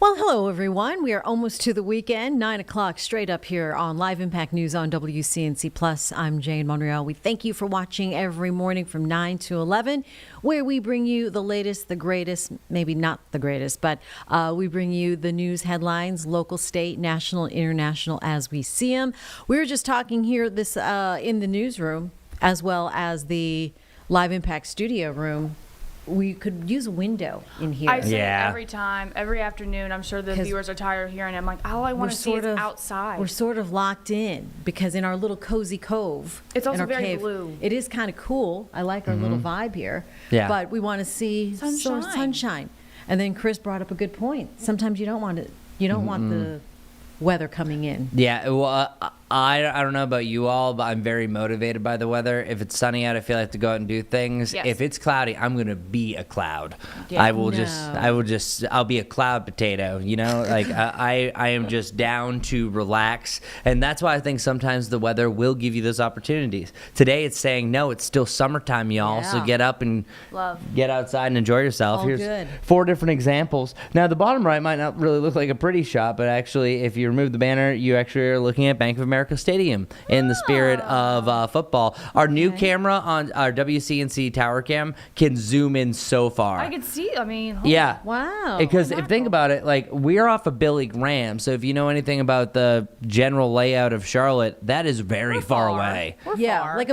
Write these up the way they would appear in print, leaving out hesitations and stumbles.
Well, hello, everyone. We are almost to the weekend, 9 o'clock straight up here on Live Impact News on WCNC Plus. I'm Jane Monreal. We thank you for watching every morning from 9 to 11, where we bring you the latest, the greatest, maybe not the greatest, but we bring you the news headlines, local, state, national, international, as we see them. We were just talking here this in the newsroom, as well as the Live Impact studio room. We could use a window in here. I say it every time, every afternoon. I'm sure the viewers are tired of hearing it. I'm like, all I want to see is outside. We're sort of locked in because in our little cozy cove, it's also very cave, blue. It is kind of cool. I like our little vibe here. Yeah. But we want to see sunshine. And then Chris brought up a good point. Sometimes you don't want it. You don't want the weather coming in. Yeah, well, I don't know about you all, but I'm very motivated by the weather. If it's sunny out, I feel like to go out and do things. Yes. If it's cloudy, I'm gonna be a cloud. Yeah. I'll be a cloud potato. You know, like I am just down to relax, and that's why I think sometimes the weather will give you those opportunities. Today it's saying no, it's still summertime, y'all. Yeah. So get up and get outside and enjoy yourself. All Here's good. 4 different examples. Now the bottom right might not really look like a pretty shot, but actually, if you remove the banner, you actually are looking at Bank of America Stadium in the spirit of football. Our new camera on our WCNC tower cam can zoom in so far. I can see. I mean, yeah. Wow. Because if think about it, like we're off of Billy Graham, so if you know anything about the general layout of Charlotte, that is very far away. We're Yeah, far. like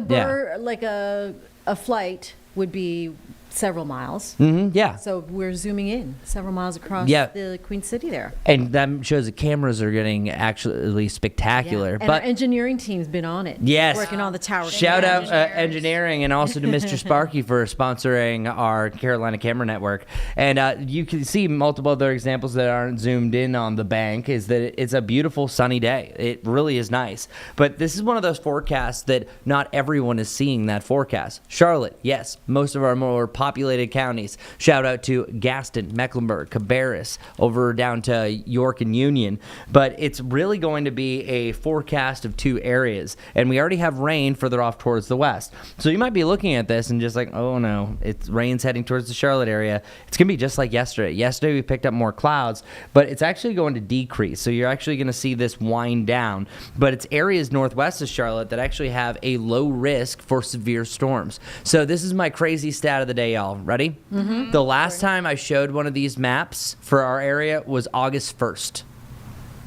like a flight would be several miles. Yeah. So we're zooming in several miles across the Queen City there. And that shows the cameras are getting actually spectacular. And But our engineering team's been on it. yes, Working on the tower. Shout out engineers. engineering, and also to Mr. Sparky for sponsoring our Carolina Camera Network. And you can see multiple other examples that aren't zoomed in on the bank. Is that it's a beautiful sunny day. It really is nice. But this is one of those forecasts that not everyone is seeing that forecast. Charlotte, yes, most of our more populated counties. Shout out to Gaston, Mecklenburg, Cabarrus, over down to York and Union. But it's really going to be a forecast of 2 areas. And we already have rain further off towards the west. So you might be looking at this and just like, oh no, it's rain's heading towards the Charlotte area. It's going to be just like yesterday. Yesterday we picked up more clouds, but it's actually going to decrease. So you're actually going to see this wind down. But it's areas northwest of Charlotte that actually have a low risk for severe storms. So this is my crazy stat of the day, y'all. Ready? The last time I showed one of these maps for our area was August 1st.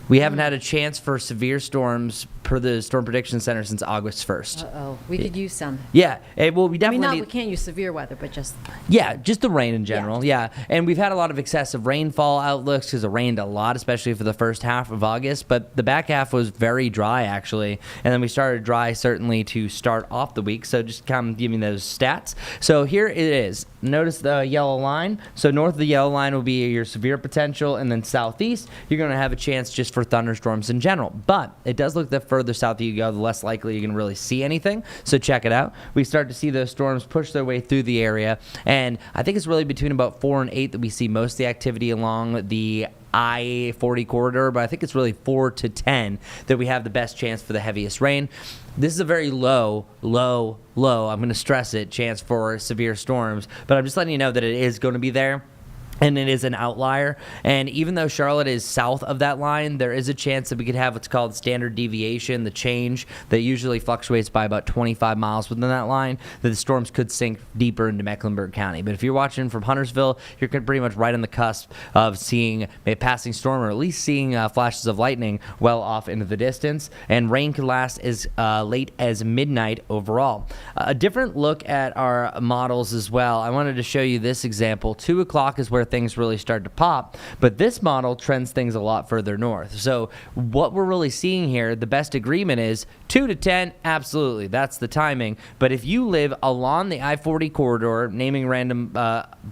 We haven't had a chance for severe storms per the Storm Prediction Center since August 1st. Uh-oh. We could use some. Yeah, well, we definitely we can't use severe weather, but just... Yeah, just the rain in general, yeah. And we've had a lot of excessive rainfall outlooks because it rained a lot, especially for the first half of August. But the back half was very dry, actually. And then we started dry, certainly, to start off the week. So just kind of giving those stats. So here it is. Notice the yellow line. So north of the yellow line will be your severe potential. And then southeast, you're going to have a chance just for thunderstorms in general. But it does look that further south you go, the less likely you can really see anything. So check it out. We start to see those storms push their way through the area. And I think it's really between about 4 and 8 that we see most of the activity along the I-40 corridor, but I think it's really 4 to 10 that we have the best chance for the heaviest rain. This is a very low, I'm going to stress it, chance for severe storms, but I'm just letting you know that it is going to be there. And it is an outlier. And even though Charlotte is south of that line, there is a chance that we could have what's called standard deviation, the change that usually fluctuates by about 25 miles within that line, that the storms could sink deeper into Mecklenburg County. But if you're watching from Huntersville, you're pretty much right on the cusp of seeing a passing storm, or at least seeing flashes of lightning well off into the distance. And rain could last as late as midnight overall. A different look at our models as well. I wanted to show you this example. 2 o'clock is where things really start to pop, but this model trends things a lot further north. So what we're really seeing here, the best agreement is 2 to 10, absolutely, that's the timing. But if you live along the I-40 corridor, naming random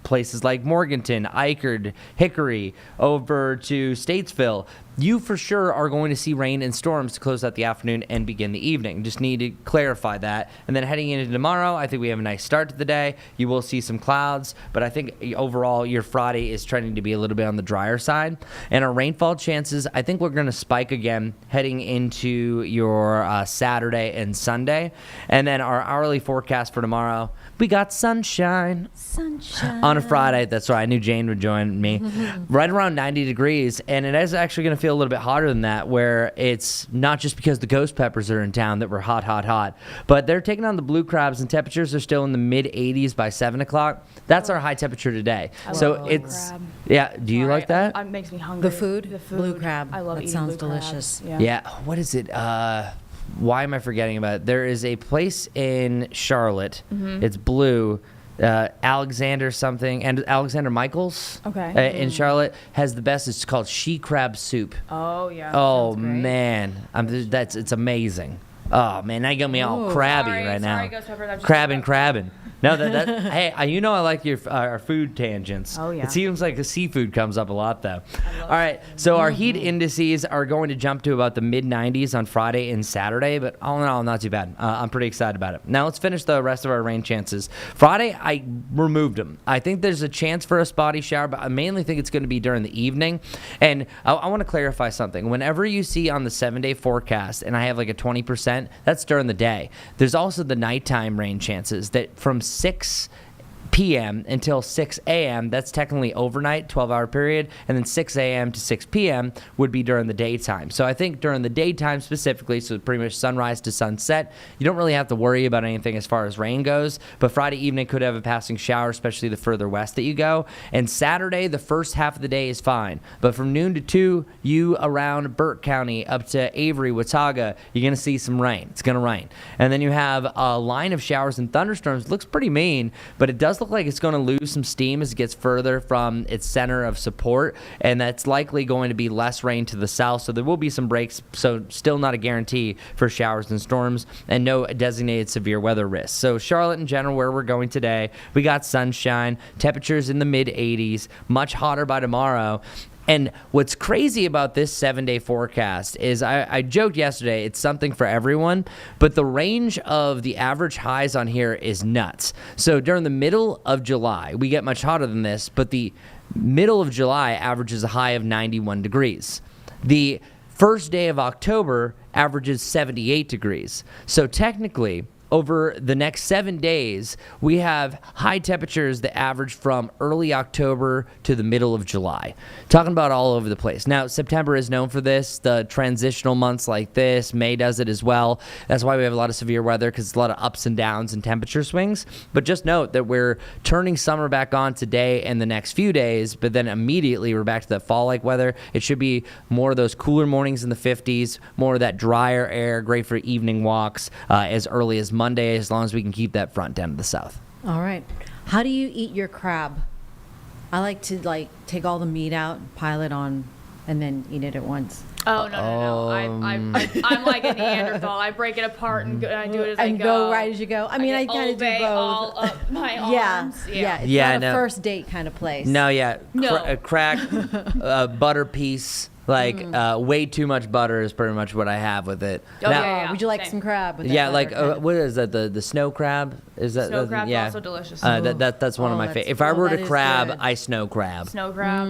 places like Morganton, Eichard, Hickory, over to Statesville, you for sure are going to see rain and storms to close out the afternoon and begin the evening. Just need to clarify that. And then heading into tomorrow, I think we have a nice start to the day. You will see some clouds, but I think overall your Friday is trending to be a little bit on the drier side. And our rainfall chances, I think we're going to spike again heading into your Saturday and Sunday. And then our hourly forecast for tomorrow, we got sunshine. Sunshine. On a Friday, that's right. I knew Jane would join me. Right around 90 degrees, and it is actually going to feel a little bit hotter than that, where it's not just because the ghost peppers are in town that we're hot, hot, hot, but they're taking on the blue crabs, and temperatures are still in the mid-80s by 7 o'clock. That's our high temperature today. So it's, crab. yeah, do you like that? It makes me hungry. The food? Blue crab. I love that eating sounds blue delicious. Crabs. Yeah, what is it? Why am I forgetting about it? There is a place in Charlotte. It's blue. Alexander something, and Alexander Michaels in Charlotte has the best. It's called she crab soup. Oh yeah. Oh man, it's amazing. Oh man, that got me all crabby right now. Sorry, Ghost Pepper, Crabbing. No, hey, I like your our food tangents. Oh, yeah. It seems like the seafood comes up a lot though. All right, so our heat indices are going to jump to about the mid 90s on Friday and Saturday, but all in all, not too bad. I'm pretty excited about it. Now let's finish the rest of our rain chances. Friday, I removed them. I think there's a chance for a spotty shower, but I mainly think it's going to be during the evening. And I want to clarify something. Whenever you see on the 7-day forecast, and I have like a 20%, that's during the day. There's also the nighttime rain chances that from 6 p.m. until 6 a.m. That's technically overnight, 12-hour period, and then 6 a.m. to 6 p.m. would be during the daytime. So I think during the daytime specifically, so pretty much sunrise to sunset, you don't really have to worry about anything as far as rain goes, but Friday evening could have a passing shower, especially the further west that you go. And Saturday, the first half of the day is fine, but from noon to 2, you around Burke County up to Avery, Watauga, you're going to see some rain. It's going to rain. And then you have a line of showers and thunderstorms. It looks pretty mean, but it does look like it's going to lose some steam as it gets further from its center of support, and that's likely going to be less rain to the south, so there will be some breaks, so still not a guarantee for showers and storms, and no designated severe weather risks. So Charlotte in general, where we're going today, we got sunshine, temperatures in the mid-80s, much hotter by tomorrow. And what's crazy about this 7-day forecast is I joked yesterday, it's something for everyone, but the range of the average highs on here is nuts. So during the middle of July, we get much hotter than this, but the middle of July averages a high of 91 degrees. The first day of October averages 78 degrees. So technically, over the next 7 days, we have high temperatures that average from early October to the middle of July. Talking about all over the place. Now, September is known for this, the transitional months like this. May does it as well. That's why we have a lot of severe weather, because it's a lot of ups and downs and temperature swings. But just note that we're turning summer back on today and the next few days, but then immediately we're back to that fall-like weather. It should be more of those cooler mornings in the 50s, more of that drier air, great for evening walks as early as Monday, as long as we can keep that front down to the south. All right. How do you eat your crab? I like to take all the meat out, pile it on, and then eat it at once. Oh no! I'm like a Neanderthal. I break it apart and I do it as I go. And go right as you go. I mean, I kind of do both. All up my arms. It's not a first date kind of place. No, yeah. No. Crack, butter piece. Way too much butter is pretty much what I have with it. Oh, yeah. Would you like some crab? With Yeah, that butter? what is that? The snow crab? Is that Snow crab's yeah. also delicious. That's one of my favorites. If I were to crab, good. I snow crab. Snow crab,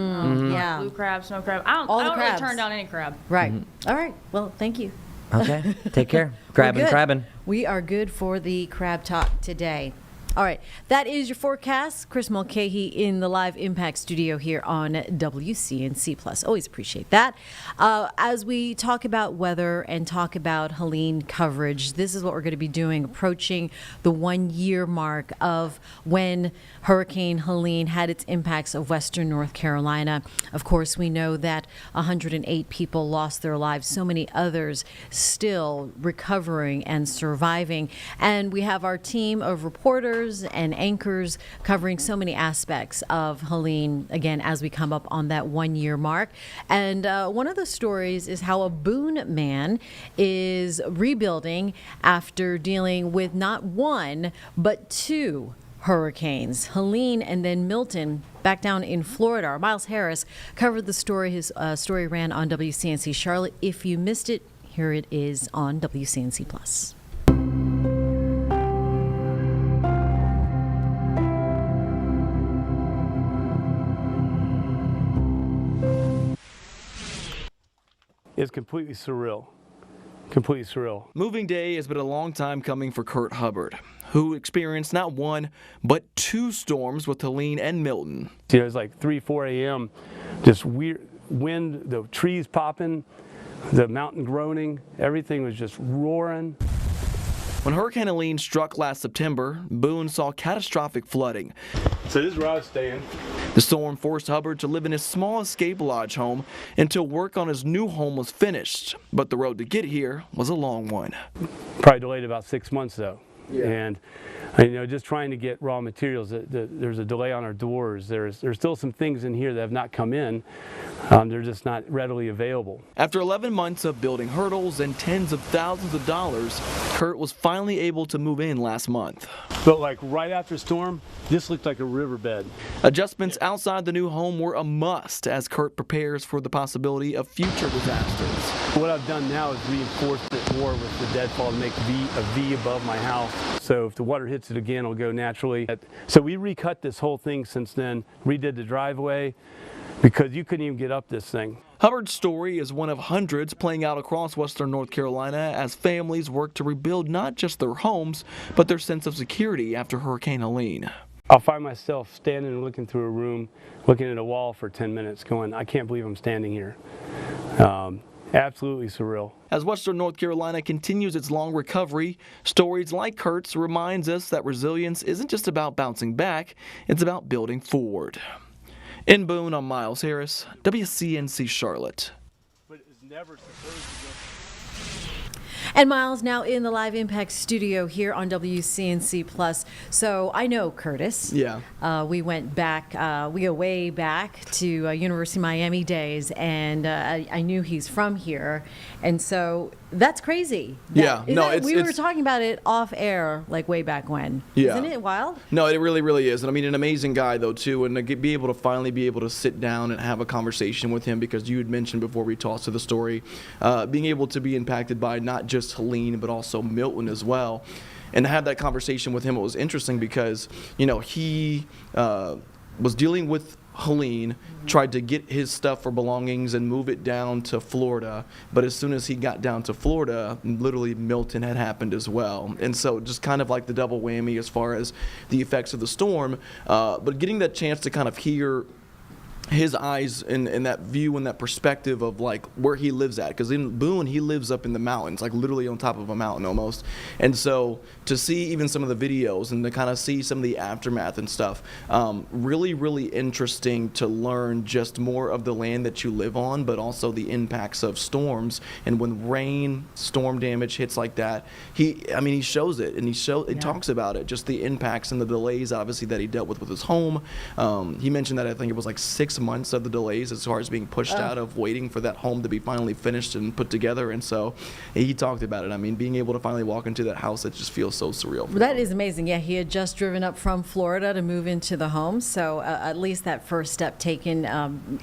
yeah. blue crab, snow crab. I don't really turn down any crab. Right. All right. Well, thank you. Okay. Take care. Crabbing. We are good for the crab talk today. All right. That is your forecast. Chris Mulcahy in the live Impact studio here on WCNC Plus. Always appreciate that. As we talk about weather and talk about Helene coverage, this is what we're going to be doing, approaching the 1-year mark of when Hurricane Helene had its impacts of western North Carolina. Of course, we know that 108 people lost their lives, so many others still recovering and surviving. And we have our team of reporters and anchors covering so many aspects of Helene, again, as we come up on that 1-year mark. And one of the stories is how a Boone man is rebuilding after dealing with not one, but 2 hurricanes, Helene and then Milton, back down in Florida. Our Miles Harris covered the story. His story ran on WCNC Charlotte. If you missed it, here it is on WCNC Plus. It's completely surreal. completely surreal. Moving day has been a long time coming for Kurt Hubbard, who experienced not one, but 2 storms with Helene and Milton. You know, it was like 3, 4 a.m., just weird wind, the trees popping, the mountain groaning, everything was just roaring. When Hurricane Helene struck last September, Boone saw catastrophic flooding. So this is where I was staying. The storm forced Hubbard to live in his small escape lodge home until work on his new home was finished. But the road to get here was a long one. Probably delayed about 6 months though. Yeah. And you know, just trying to get raw materials. There's a delay on our doors. There's still some things in here that have not come in. They're just not readily available. After 11 months of building hurdles and tens of thousands of dollars, Kurt was finally able to move in last month. But like right after storm, this looked like a riverbed. Adjustments outside the new home were a must as Kurt prepares for the possibility of future disasters. What I've done now is reinforce it more with the deadfall to make a V above my house. So if the water hits it again, it'll go naturally. So we recut this whole thing since then, redid the driveway, because you couldn't even get up this thing. Hubbard's story is one of hundreds playing out across western North Carolina as families work to rebuild not just their homes, but their sense of security after Hurricane Helene. I'll find myself standing and looking through a room, looking at a wall for 10 minutes going, I can't believe I'm standing here. Absolutely surreal. As western North Carolina continues its long recovery, stories like Kurt's reminds us that resilience isn't just about bouncing back, it's about building forward. In Boone, I'm Miles Harris, WCNC Charlotte. But it's never supposed to go. And Miles now in the Live Impact studio here on WCNC Plus. So I know Curtis. Yeah. We went back, we go way back to University of Miami days, and I knew he's from here. And so that's crazy. Yeah. We were talking about it off air, like way back when. Yeah. Isn't it wild? No, it really, really is. And I mean, an amazing guy, though, too. And to be able to finally be able to sit down and have a conversation with him, because you had mentioned before we tossed to the story, being able to be impacted by not just Helene, but also Milton as well. And to have that conversation with him, it was interesting because, you know, he was dealing with Helene, tried to get his stuff or belongings and move it down to Florida, but as soon as he got down to Florida, literally Milton had happened as well. And so just kind of like the double whammy as far as the effects of the storm, but getting that chance to kind of hear his eyes and that view and that perspective of like where he lives at, because in Boone he lives up in the mountains, like literally on top of a mountain almost. And so to see even some of the videos and to kind of see some of the aftermath and stuff, really, really interesting to learn just more of the land that you live on, but also the impacts of storms. And when rain, storm damage hits like that, he shows it, and he talks about it, just the impacts and the delays obviously that he dealt with his home. He mentioned that I think it was like 6 months of the delays as far as being pushed out of waiting for that home to be finally finished and put together. And so he talked about it. I mean, being able to finally walk into that house, it just feels so surreal. That is amazing. Yeah, he had just driven up from Florida to move into the home. So at least that first step taken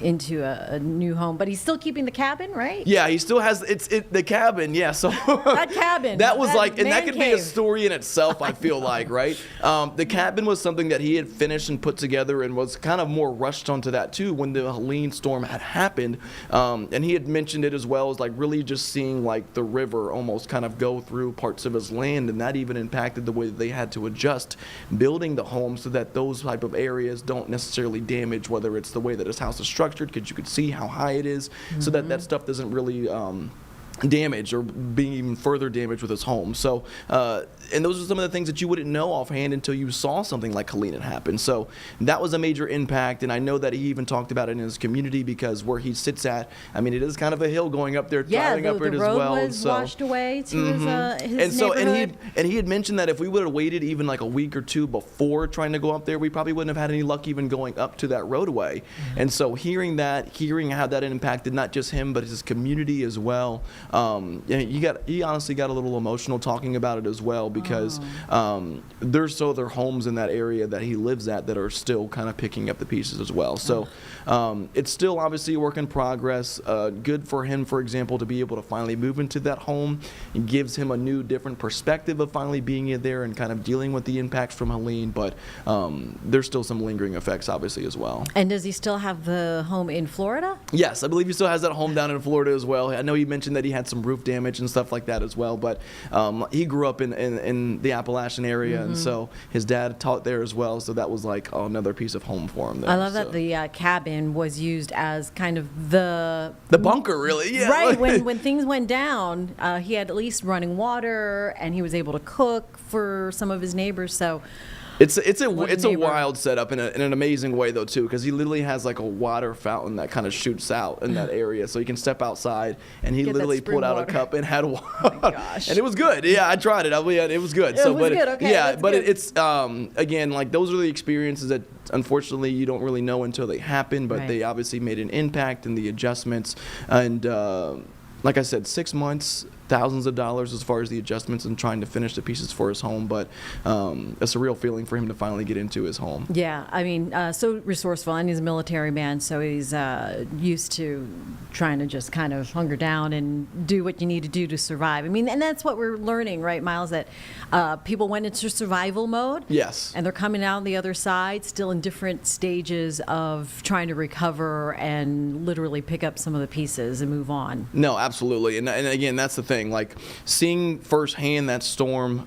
into a new home. But he's still keeping the cabin, right? Yeah, he still has the cabin. Yeah, so that cabin. That was that like, and that could cave. be a story in itself, I feel like, right? The cabin was something that he had finished and put together and was kind of more rushed onto that too when the Helene storm had happened. And he had mentioned it as well as like really just seeing like the river almost kind of go through parts of his land, and that even impacted the way that they had to adjust building the home so that those type of areas don't necessarily damage, whether it's the way that his house is structured, because you could see how high it is, so that that stuff doesn't really damage or being even further damaged with his home. So and those are some of the things that you wouldn't know offhand until you saw something like Helene happen. So that was a major impact, and I know that he even talked about it in his community, because where he sits at, I mean, it is kind of a hill going up there, traveling up it as well. Yeah, the road was washed away to his neighborhood. And he had mentioned that if we would have waited even like a week or two before trying to go up there, we probably wouldn't have had any luck even going up to that roadway. And so hearing how that impacted not just him but his community as well, he honestly got a little emotional talking about it as well, because there's other homes in that area that he lives at that are still kind of picking up the pieces as well. So it's still obviously a work in progress. Good for him, for example, to be able to finally move into that home. It gives him a new, different perspective of finally being in there and kind of dealing with the impacts from Helene, but there's still some lingering effects obviously as well. And does he still have the home in Florida? Yes, I believe he still has that home down in Florida as well. I know he mentioned that he had had some roof damage and stuff like that as well. But he grew up in the Appalachian area, and so his dad taught there as well. So that was like another piece of home for him there. I love that the cabin was used as kind of the bunker, really. Yeah. Right. When things went down, he had at least running water, and he was able to cook for some of his neighbors. So it's a wild setup in an amazing way though too, because he literally has like a water fountain that kind of shoots out in that area, so you can step outside, and he literally pulled out a cup and had water. Oh my gosh. And it was good. Yeah, I tried it. It was good. It was good. Okay, yeah, that's but good. it's again, like, those are the experiences that unfortunately you don't really know until they happen, but Right. they obviously made an impact in the adjustments, and like I said, 6 months, thousands of dollars as far as the adjustments and trying to finish the pieces for his home, but a surreal feeling for him to finally get into his home. Yeah, I mean, so resourceful, and he's a military man, so he's used to trying to just kind of hunker down and do what you need to do to survive. I mean, and that's what we're learning, right, Miles, that people went into survival mode. Yes. And they're coming out on the other side, still in different stages of trying to recover and literally pick up some of the pieces and move on. No, absolutely. And again, that's the thing. Like, seeing firsthand that storm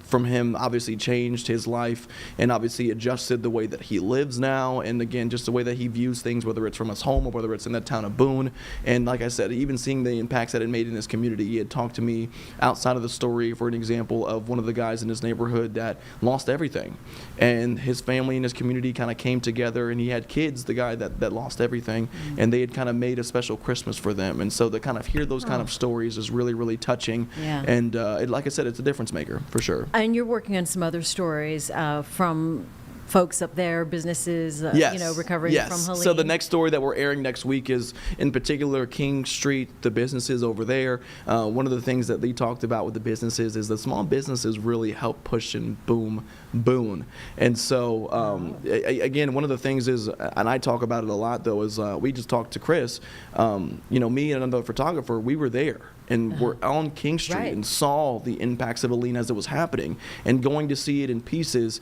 from him obviously changed his life and obviously adjusted the way that he lives now. And again, just the way that he views things, whether it's from his home or whether it's in the town of Boone. And like I said, even seeing the impacts that it made in his community. He had talked to me outside of the story for an example of one of the guys in his neighborhood that lost everything. And his family and his community kind of came together, and he had kids, the guy that lost everything, and they had kind of made a special Christmas for them. And so to kind of hear those kind of stories is really, really touching. Yeah. And like I said, it's a difference maker for sure. And you're working on some other stories from folks up there, businesses, Yes. recovering Yes. from Helene. So the next story that we're airing next week is, in particular, King Street, the businesses over there. One of the things that Lee talked about with the businesses is the small businesses really help push and boom Boone. And so, again, one of the things is, and I talk about it a lot, though, is we just talked to Chris. Me and another photographer, we were there. And we're on King Street Right. and saw the impacts of Helene as it was happening. And going to see it in pieces,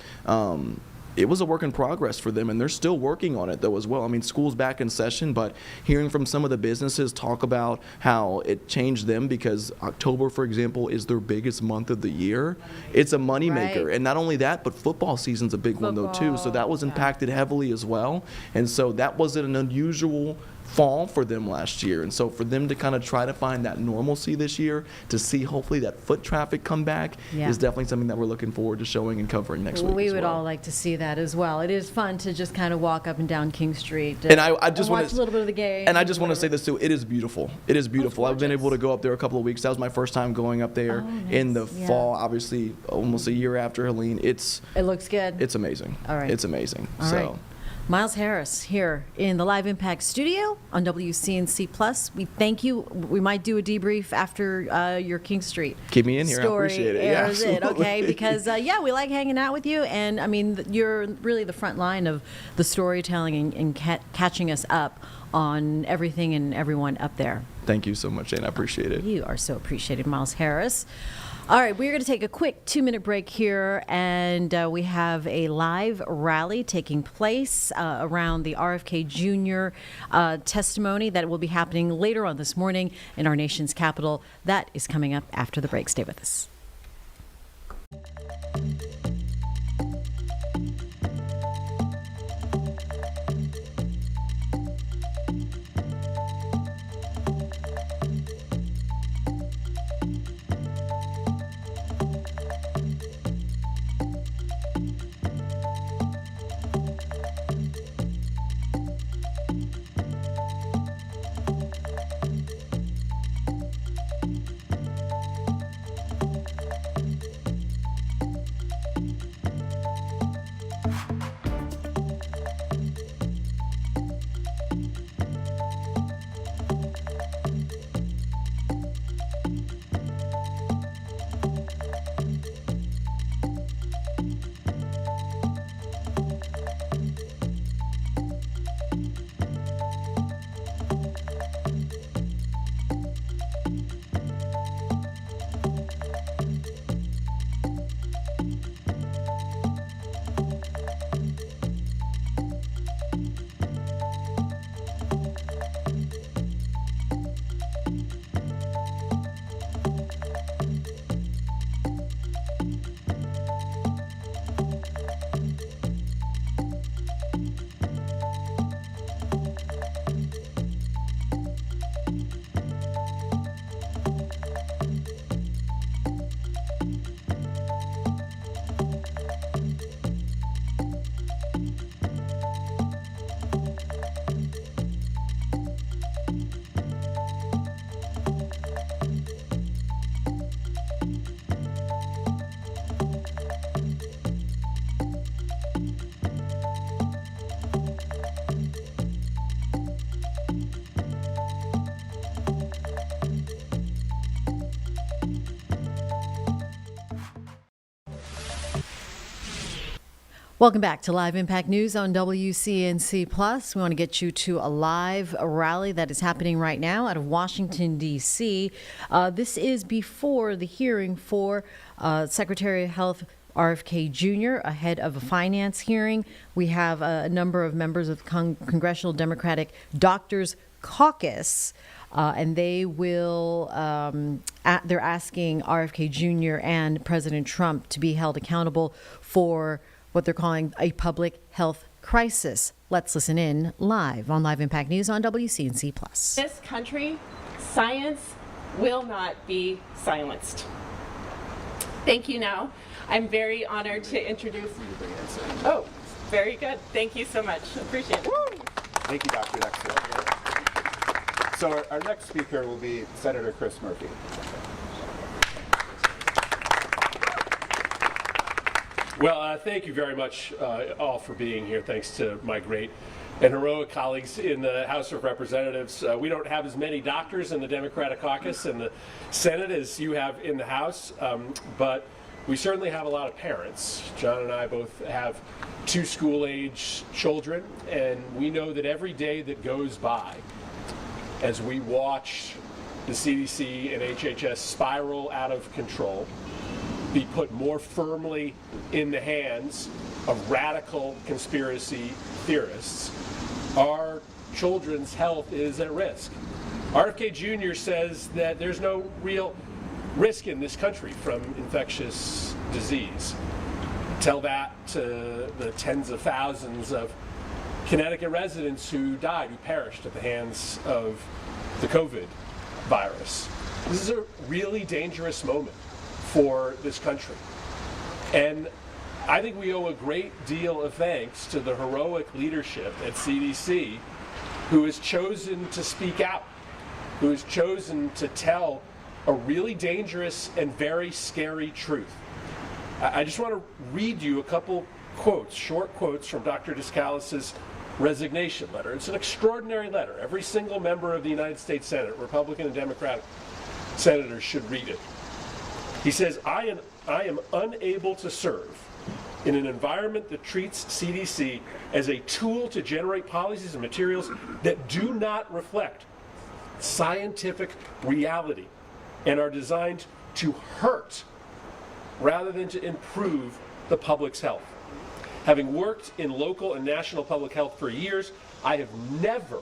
it was a work in progress for them, and they're still working on it, though, as well. I mean, school's back in session, but hearing from some of the businesses talk about how it changed them, because October, for example, is their biggest month of the year. It's a moneymaker. Right. And not only that, but football season's a big one, though, too. So that was impacted heavily as well. And so that wasn't an unusual fall for them last year. And so for them to kind of try to find that normalcy this year, to see hopefully that foot traffic come back, Yeah. is definitely something that we're looking forward to showing and covering next week. We as would well. all like to see that as well. It is fun to just kind of walk up and down King Street And I just watch want a little bit of the game. And I just want to say this too. It is beautiful. It is beautiful. I've been gorgeous. able to go up there a couple of weeks. That was my first time going up there in the nice. Yeah. fall. Obviously, almost a year after Helene. It's It looks good. amazing. All right. It's amazing. All so. right. Miles Harris here in the Live Impact studio on WCNC Plus. We thank you. We might do a debrief after your King Street Keep me in here. I story appreciate it. Yeah, airs it, okay? absolutely. Because we like hanging out with you, and I mean, you're really the front line of the storytelling and catching us up on everything and everyone up there. Thank you so much, Jane. I appreciate it. You are so appreciated, Miles Harris. All right, we're going to take a quick 2-minute break here, and we have a live rally taking place around the RFK Jr. Testimony that will be happening later on this morning in our nation's capital. That is coming up after the break. Stay with us. Welcome back to Live Impact News on WCNC Plus. We want to get you to a live rally that is happening right now out of Washington, D.C. This is before the hearing for Secretary of Health RFK Jr. ahead of a finance hearing. We have a number of members of the Congressional Democratic Doctors Caucus, and they will, they're asking RFK Jr. and President Trump to be held accountable for what they're calling a public health crisis. Let's listen in live on Live Impact News on WCNC Plus. This country, science will not be silenced. Thank you. Now, I'm very honored to introduce. Oh, very good. Thank you so much. Appreciate it. Woo! Thank you, Dr. Dexter. So our next speaker will be Senator Chris Murphy. Well, thank you very much all for being here. Thanks to my great and heroic colleagues in the House of Representatives. We don't have as many doctors in the Democratic caucus and the Senate as you have in the House, but we certainly have a lot of parents. John and I both have 2 school-age children, and we know that every day that goes by as we watch the CDC and HHS spiral out of control, be put more firmly in the hands of radical conspiracy theorists, our children's health is at risk. RFK Jr. says that there's no real risk in this country from infectious disease. Tell that to the tens of thousands of Connecticut residents who died, who perished at the hands of the COVID virus. This is a really dangerous moment for this country. And I think we owe a great deal of thanks to the heroic leadership at CDC who has chosen to speak out, who has chosen to tell a really dangerous and very scary truth. I just want to read you a couple quotes, short quotes from Dr. Descalz's resignation letter. It's an extraordinary letter. Every single member of the United States Senate, Republican and Democratic senators, should read it. He says, I am unable to serve in an environment that treats CDC as a tool to generate policies and materials that do not reflect scientific reality and are designed to hurt rather than to improve the public's health. Having worked in local and national public health for years, I have never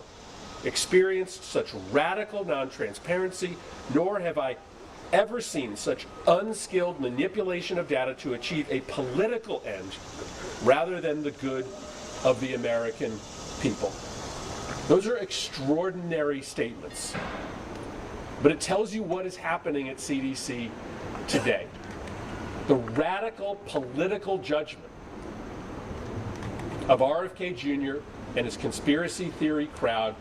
experienced such radical non-transparency, nor have I ever seen such unskilled manipulation of data to achieve a political end rather than the good of the American people. Those are extraordinary statements, but it tells you what is happening at CDC today. The radical political judgment of RFK Jr. and his conspiracy theory crowd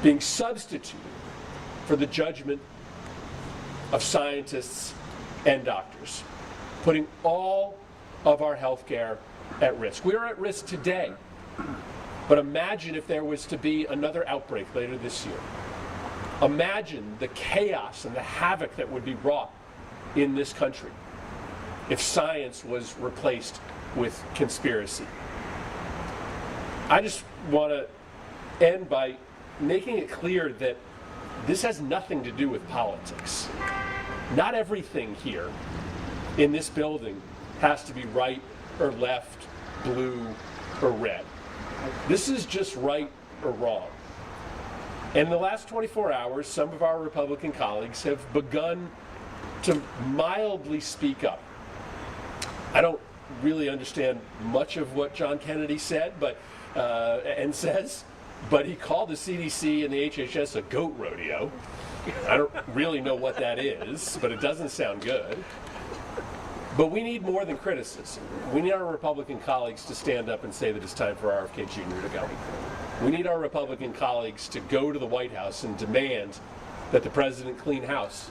being substituted for the judgment of scientists and doctors, putting all of our healthcare at risk. We are at risk today, but imagine if there was to be another outbreak later this year. Imagine the chaos and the havoc that would be wrought in this country if science was replaced with conspiracy. I just want to end by making it clear that this has nothing to do with politics. Not everything here in this building has to be right or left, blue or red. This is just right or wrong. And in the last 24 hours, some of our Republican colleagues have begun to mildly speak up. I don't really understand much of what John Kennedy said, and says, but he called the CDC and the HHS a goat rodeo. I don't really know what that is, but it doesn't sound good. But we need more than criticism. We need our Republican colleagues to stand up and say that it's time for RFK Jr. to go. We need our Republican colleagues to go to the White House and demand that the president clean house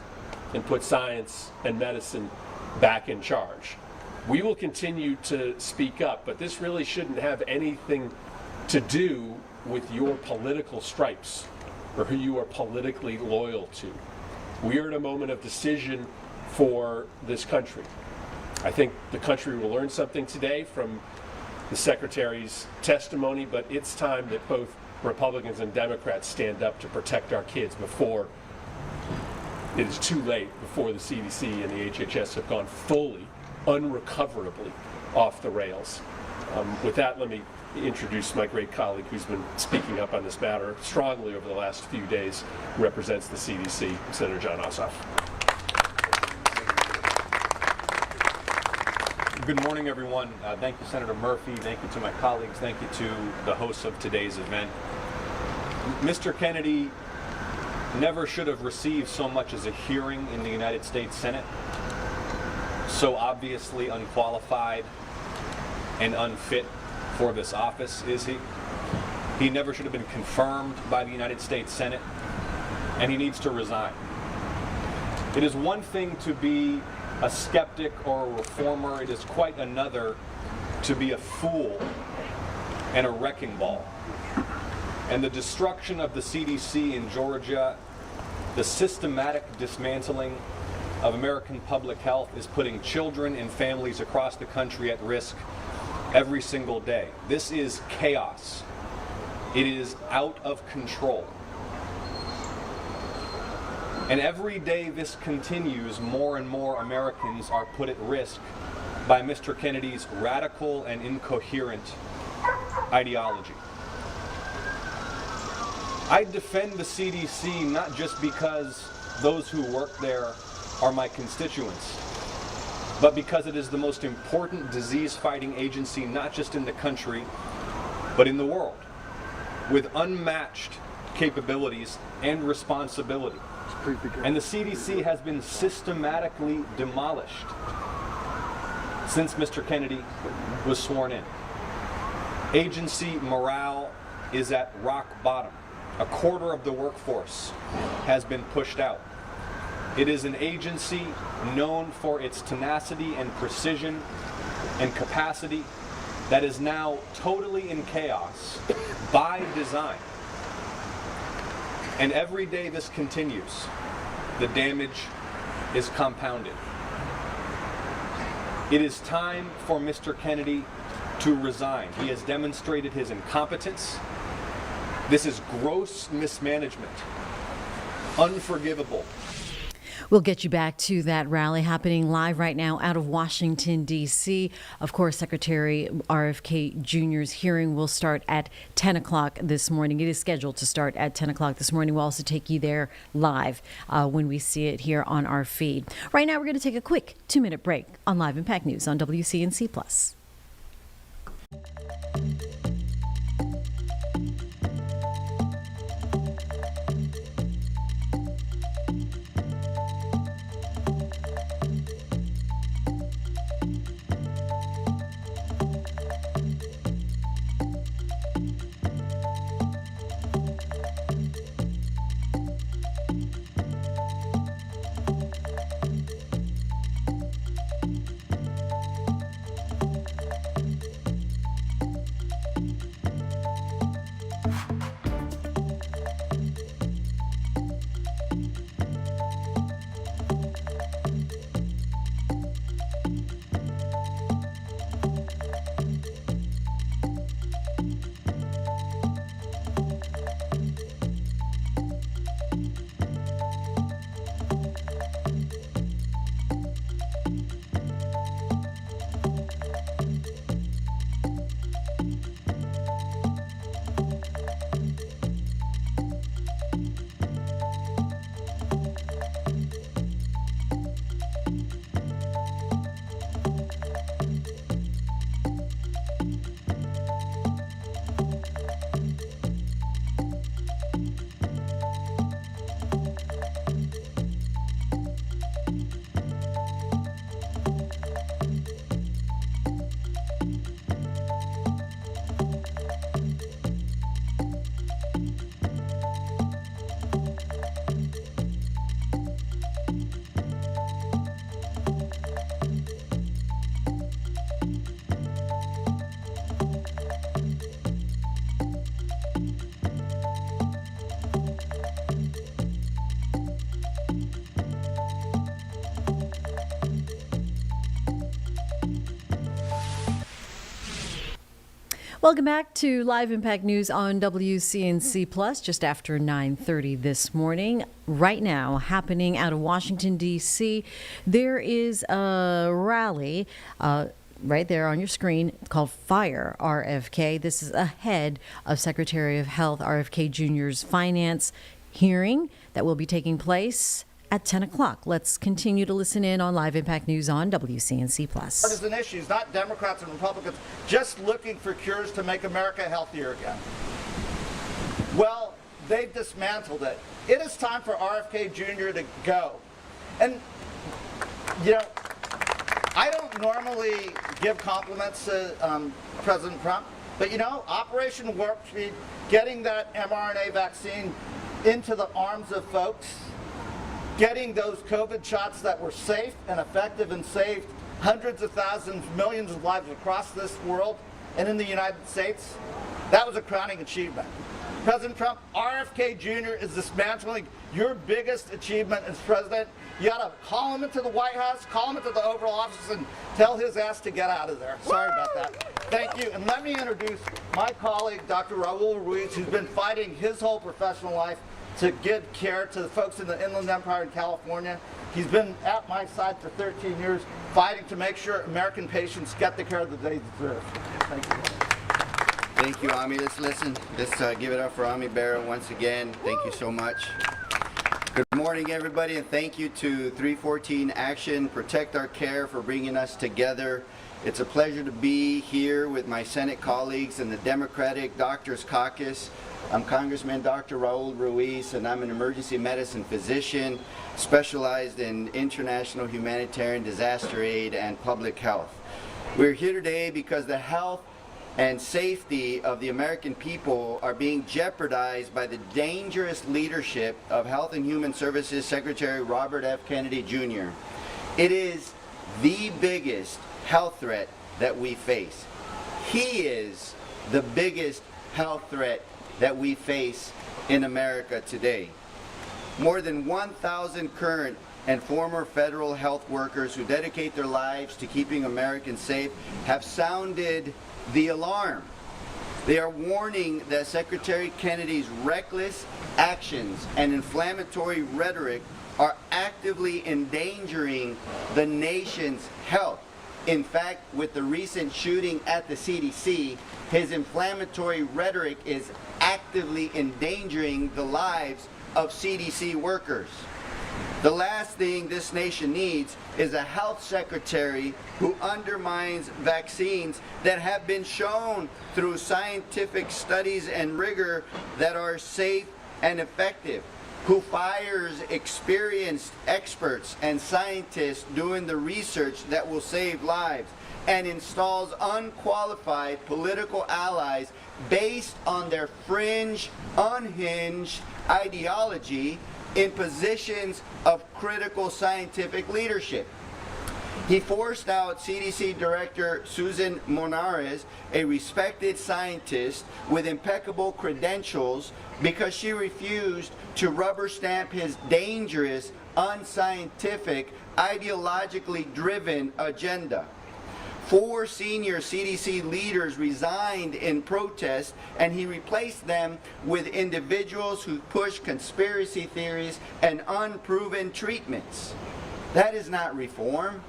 and put science and medicine back in charge. We will continue to speak up, but this really shouldn't have anything to do with your political stripes or who you are politically loyal to. We are at a moment of decision for this country. I think the country will learn something today from the Secretary's testimony, but it's time that both Republicans and Democrats stand up to protect our kids before it is too late, before the CDC and the HHS have gone fully, unrecoverably off the rails. With that, let me introduce my great colleague who's been speaking up on this matter strongly over the last few days, represents the CDC, Senator John Ossoff. Good morning, everyone. Thank you, Senator Murphy. Thank you to my colleagues. Thank you to the hosts of today's event. Mr. Kennedy never should have received so much as a hearing in the United States Senate. So obviously unqualified and unfit for this office, is he? He never should have been confirmed by the United States Senate, and he needs to resign. It is one thing to be a skeptic or a reformer. It is quite another to be a fool and a wrecking ball. And the destruction of the CDC in Georgia, the systematic dismantling of American public health is putting children and families across the country at risk every single day. This is chaos. It is out of control. And every day this continues, more and more Americans are put at risk by Mr. Kennedy's radical and incoherent ideology. I defend the CDC not just because those who work there are my constituents, but because it is the most important disease-fighting agency not just in the country, but in the world, with unmatched capabilities and responsibility. And the CDC has been systematically demolished since Mr. Kennedy was sworn in. Agency morale is at rock bottom. A quarter of the workforce has been pushed out. It is an agency known for its tenacity and precision and capacity that is now totally in chaos by design. And every day this continues, the damage is compounded. It is time for Mr. Kennedy to resign. He has demonstrated his incompetence. This is gross mismanagement, unforgivable. We'll get you back to that rally happening live right now out of Washington, D.C. Of course, Secretary RFK Jr.'s hearing will start at 10 o'clock this morning. It is scheduled to start at 10 o'clock this morning. We'll also take you there live when we see it here on our feed. Right now, we're going to take a quick 2-minute break on Live Impact News on WCNC+. Welcome back to Live Impact News on WCNC Plus, just after 9:30 this morning. Right now, happening out of Washington, D.C., there is a rally right there on your screen called Fire RFK. This is ahead of Secretary of Health RFK Jr.'s finance hearing that will be taking place at 10 o'clock. Let's continue to listen in on Live Impact News on WCNC Plus. Partisan issues, not Democrats and Republicans, just looking for cures to make America healthier again. Well, they've dismantled it. It is time for RFK Jr. to go. And, you know, I don't normally give compliments to President Trump, but, you know, Operation Warp Speed, getting that mRNA vaccine into the arms of folks, getting those COVID shots that were safe and effective and saved hundreds of thousands, millions of lives across this world and in the United States, that was a crowning achievement. President Trump, RFK Jr. is dismantling your biggest achievement as president. You ought to call him into the White House, call him into the Oval Office, and tell his ass to get out of there. Sorry about that. Thank you. And let me introduce my colleague, Dr. Raul Ruiz, who's been fighting his whole professional life to give care to the folks in the Inland Empire in California. He's been at my side for 13 years, fighting to make sure American patients get the care that they deserve. Thank you. Thank you, Ami. Let's listen. Let's give it up for Ami Barra once again. Thank you so much. Good morning, everybody, and thank you to 314 Action, Protect Our Care for bringing us together. It's a pleasure to be here with my Senate colleagues and the Democratic Doctors Caucus. I'm Congressman Dr. Raul Ruiz, and I'm an emergency medicine physician specialized in international humanitarian disaster aid and public health. We're here today because the health and safety of the American people are being jeopardized by the dangerous leadership of Health and Human Services Secretary Robert F. Kennedy Jr. It is the biggest health threat that we face. He is the biggest health threat that we face in America today. More than 1,000 current and former federal health workers who dedicate their lives to keeping Americans safe have sounded the alarm. They are warning that Secretary Kennedy's reckless actions and inflammatory rhetoric are actively endangering the nation's health. In fact, with the recent shooting at the CDC, his inflammatory rhetoric is actively endangering the lives of CDC workers. The last thing this nation needs is a health secretary who undermines vaccines that have been shown through scientific studies and rigor that are safe and effective, who fires experienced experts and scientists doing the research that will save lives, and installs unqualified political allies based on their fringe, unhinged ideology in positions of critical scientific leadership. He forced out CDC Director Susan Monares, a respected scientist with impeccable credentials, because she refused to rubber stamp his dangerous, unscientific, ideologically driven agenda. 4 senior CDC leaders resigned in protest, and he replaced them with individuals who push conspiracy theories and unproven treatments. That is not reform.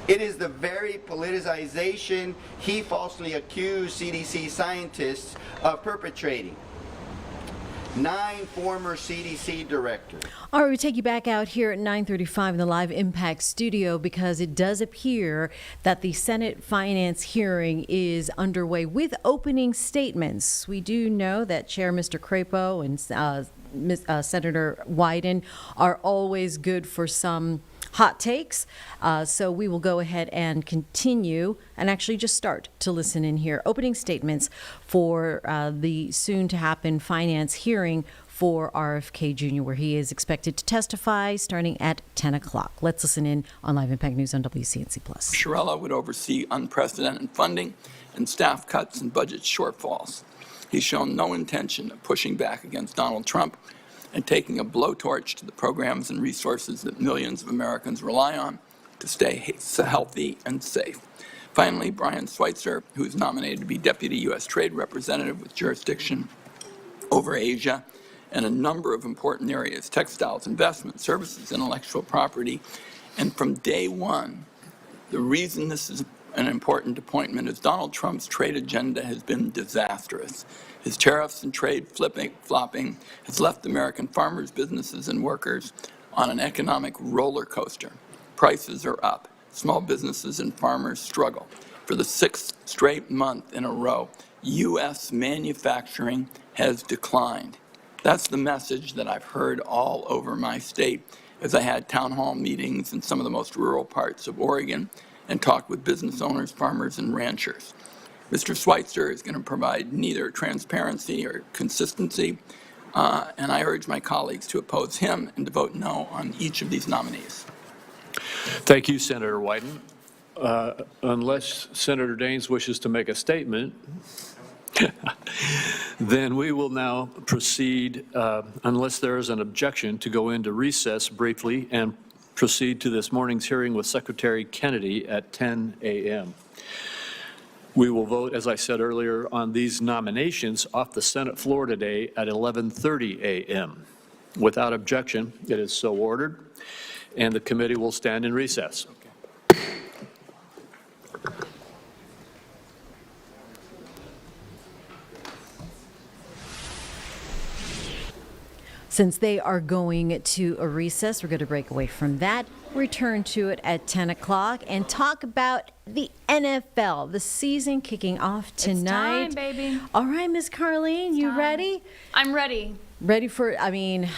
It is the very politicization he falsely accused CDC scientists of perpetrating. 9 former CDC directors. All right, we take you back out here at 9:35 in the Live Impact studio, because it does appear that the Senate Finance hearing is underway with opening statements. We do know that Chair Mr. Crapo and Senator Wyden are always good for some hot takes. So we will go ahead and continue and actually just start to listen in here. Opening statements for the soon to happen finance hearing for RFK Jr., where he is expected to testify starting at 10 o'clock. Let's listen in on Live Impact News on WCNC Plus. Sciarella would oversee unprecedented funding and staff cuts and budget shortfalls. He's shown no intention of pushing back against Donald Trump and taking a blowtorch to the programs and resources that millions of Americans rely on to stay healthy and safe. Finally, Brian Schweitzer, who is nominated to be Deputy U.S. Trade Representative with jurisdiction over Asia and a number of important areas: textiles, investment, services, intellectual property. And from day one, the reason this is an important appointment is Donald Trump's trade agenda has been disastrous. His tariffs and trade flopping has left American farmers, businesses, and workers on an economic roller coaster. Prices are up. Small businesses and farmers struggle. For the 6th straight month in a row, U.S. manufacturing has declined. That's the message that I've heard all over my state as I had town hall meetings in some of the most rural parts of Oregon and talked with business owners, farmers, and ranchers. Mr. Schweitzer is going to provide neither transparency or consistency, and I urge my colleagues to oppose him and to vote no on each of these nominees. Thank you, Senator Wyden. Unless Senator Daines wishes to make a statement, then we will now proceed, unless there is an objection, to go into recess briefly and proceed to this morning's hearing with Secretary Kennedy at 10 a.m. We will vote, as I said earlier, on these nominations off the Senate floor today at 11:30 a.m. Without objection, it is so ordered, and the committee will stand in recess. Since they are going to a recess, we're going to break away from that, return to it at 10 o'clock, and talk about the NFL, the season kicking off tonight. It's time, baby. All right, Miss Carlene, you ready? I'm ready. Ready for, I'm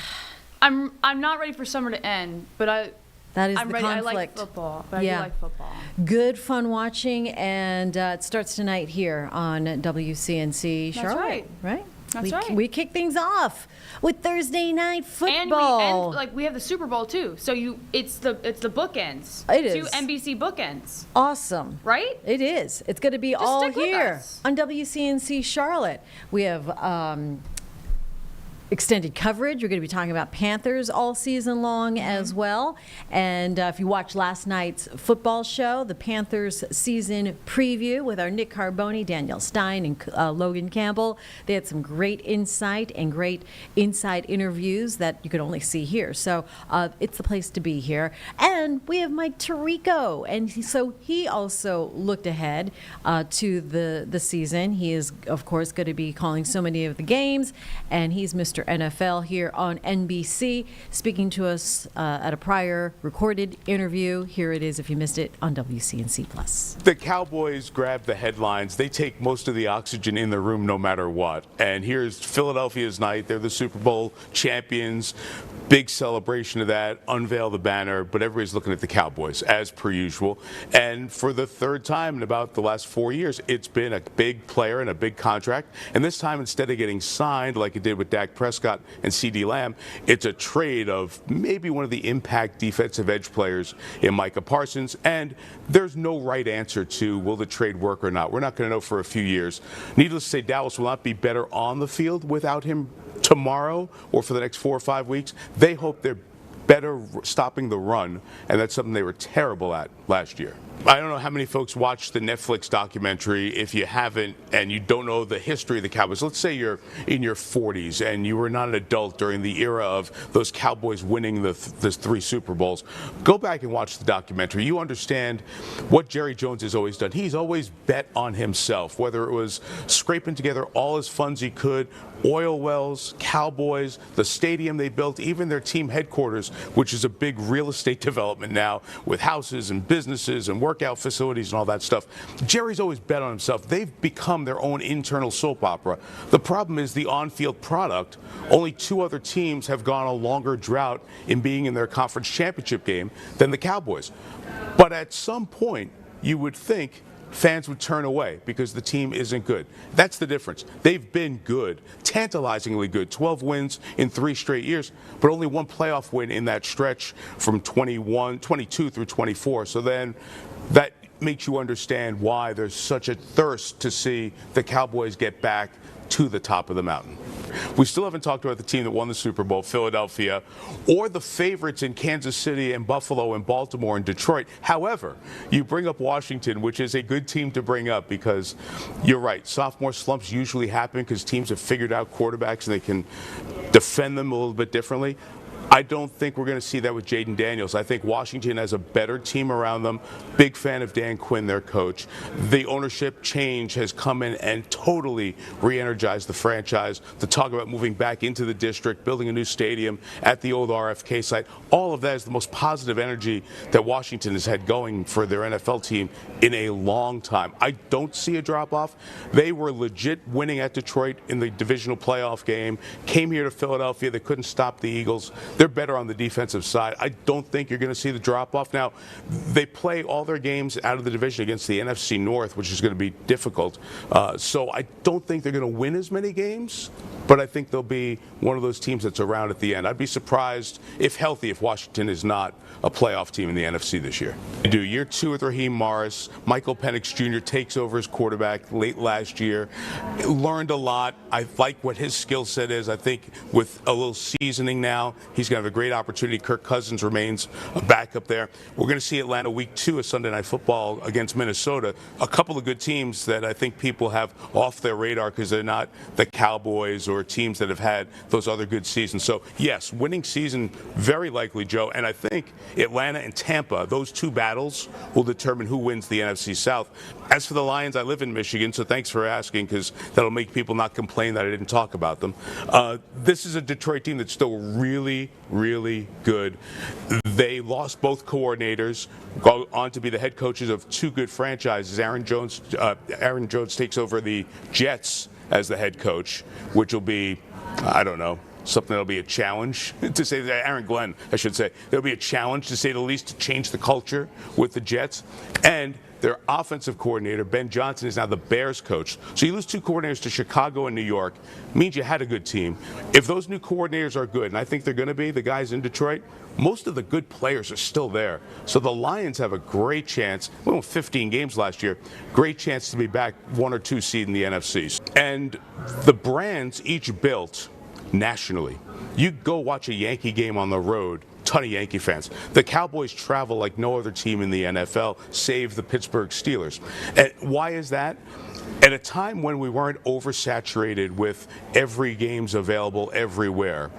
not ready for summer to end, but that is I'm the ready. conflict. I like football, but I do like football. Good fun watching, and it starts tonight here on WCNC Charlotte. Right? That's right. We kick things off with Thursday night football. And we have the Super Bowl too. So it's the bookends. It is 2 NBC bookends. Awesome. Right? It is. It's going to be Just all stick with here us. on WCNC Charlotte. We have extended coverage. We're going to be talking about Panthers all season long as well. And if you watched last night's football show, the Panthers season preview with our Nick Carboni, Danielle Stein, and Logan Campbell, they had some great insight and great inside interviews that you could only see here. So it's the place to be here. And we have Mike Tirico. And so he also looked ahead to the season. He is, of course, going to be calling so many of the games. And he's Mr. NFL here on NBC, speaking to us at a prior recorded interview. Here it is, if you missed it, on WCNC+. The Cowboys grab the headlines. They take most of the oxygen in the room no matter what. And here's Philadelphia's night. They're the Super Bowl champions. Big celebration of that. Unveil the banner. But everybody's looking at the Cowboys, as per usual. And for the third time in about the last 4 years, it's been a big player and a big contract. And this time, instead of getting signed like it did with Dak Prescott and CeeDee Lamb, it's a trade of maybe one of the impact defensive edge players in Micah Parsons. And there's no right answer to will the trade work or not. We're not going to know for a few years. Needless to say, Dallas will not be better on the field without him tomorrow or for the next 4 or 5 weeks. They hope they're better stopping the run, and that's something they were terrible at last year. I don't know how many folks watched the Netflix documentary. If you haven't and you don't know the history of the Cowboys, let's say you're in your 40s and you were not an adult during the era of those Cowboys winning the 3 Super Bowls, go back and watch the documentary. You understand what Jerry Jones has always done. He's always bet on himself, whether it was scraping together all his funds he could, oil wells, Cowboys, the stadium they built, even their team headquarters, which is a big real estate development now with houses and businesses and workout facilities and all that stuff. Jerry's always bet on himself. They've become their own internal soap opera. The problem is the on-field product. Only 2 other teams have gone a longer drought in being in their conference championship game than the Cowboys. But at some point, you would think fans would turn away because the team isn't good. That's the difference. They've been good, tantalizingly good, 12 wins in 3 straight years, but only 1 playoff win in that stretch from 22 through 24. So then that makes you understand why there's such a thirst to see the Cowboys get back to the top of the mountain. We still haven't talked about the team that won the Super Bowl, Philadelphia, or the favorites in Kansas City and Buffalo and Baltimore and Detroit. However, you bring up Washington, which is a good team to bring up because you're right. Sophomore slumps usually happen because teams have figured out quarterbacks and they can defend them a little bit differently. I don't think we're going to see that with Jaden Daniels. I think Washington has a better team around them. Big fan of Dan Quinn, their coach. The ownership change has come in and totally re-energized the franchise. To talk about moving back into the district, building a new stadium at the old RFK site, all of that is the most positive energy that Washington has had going for their NFL team in a long time. I don't see a drop-off. They were legit winning at Detroit in the divisional playoff game, came here to Philadelphia. They couldn't stop the Eagles. They're better on the defensive side. I don't think you're going to see the drop-off. Now, they play all their games out of the division against the NFC North, which is going to be difficult. So I don't think they're going to win as many games, but I think they'll be one of those teams that's around at the end. I'd be surprised, if healthy, if Washington is not a playoff team in the NFC this year. They do. Year 2 with Raheem Morris. Michael Penix Jr. takes over as quarterback late last year. Learned a lot. I like what his skill set is. I think with a little seasoning now, he's going to have a great opportunity. Kirk Cousins remains a backup there. We're going to see Atlanta week 2 of Sunday Night Football against Minnesota. A couple of good teams that I think people have off their radar because they're not the Cowboys or teams that have had those other good seasons. So, yes, winning season, very likely, Joe. And I think Atlanta and Tampa, those two battles will determine who wins the NFC South. As for the Lions, I live in Michigan, so thanks for asking because that'll make people not complain that I didn't talk about them. This is a Detroit team that's still really, really good. They lost both coordinators, go on to be the head coaches of 2 good franchises. Aaron Jones takes over the Jets as the head coach, which will be, I don't know, something that'll be a challenge to say that. Aaron Glenn, I should say. There'll be a challenge, to say the least, to change the culture with the Jets. And their offensive coordinator, Ben Johnson, is now the Bears coach. So you lose 2 coordinators to Chicago and New York, means you had a good team. If those new coordinators are good, and I think they're going to be, the guys in Detroit, most of the good players are still there. So the Lions have a great chance, we won 15 games last year, great chance to be back 1 or 2 seed in the NFC. And the brands each built nationally. You go watch a Yankee game on the road, ton of Yankee fans. The Cowboys travel like no other team in the NFL, save the Pittsburgh Steelers. And why is that? At a time when we weren't oversaturated with every game's available everywhere,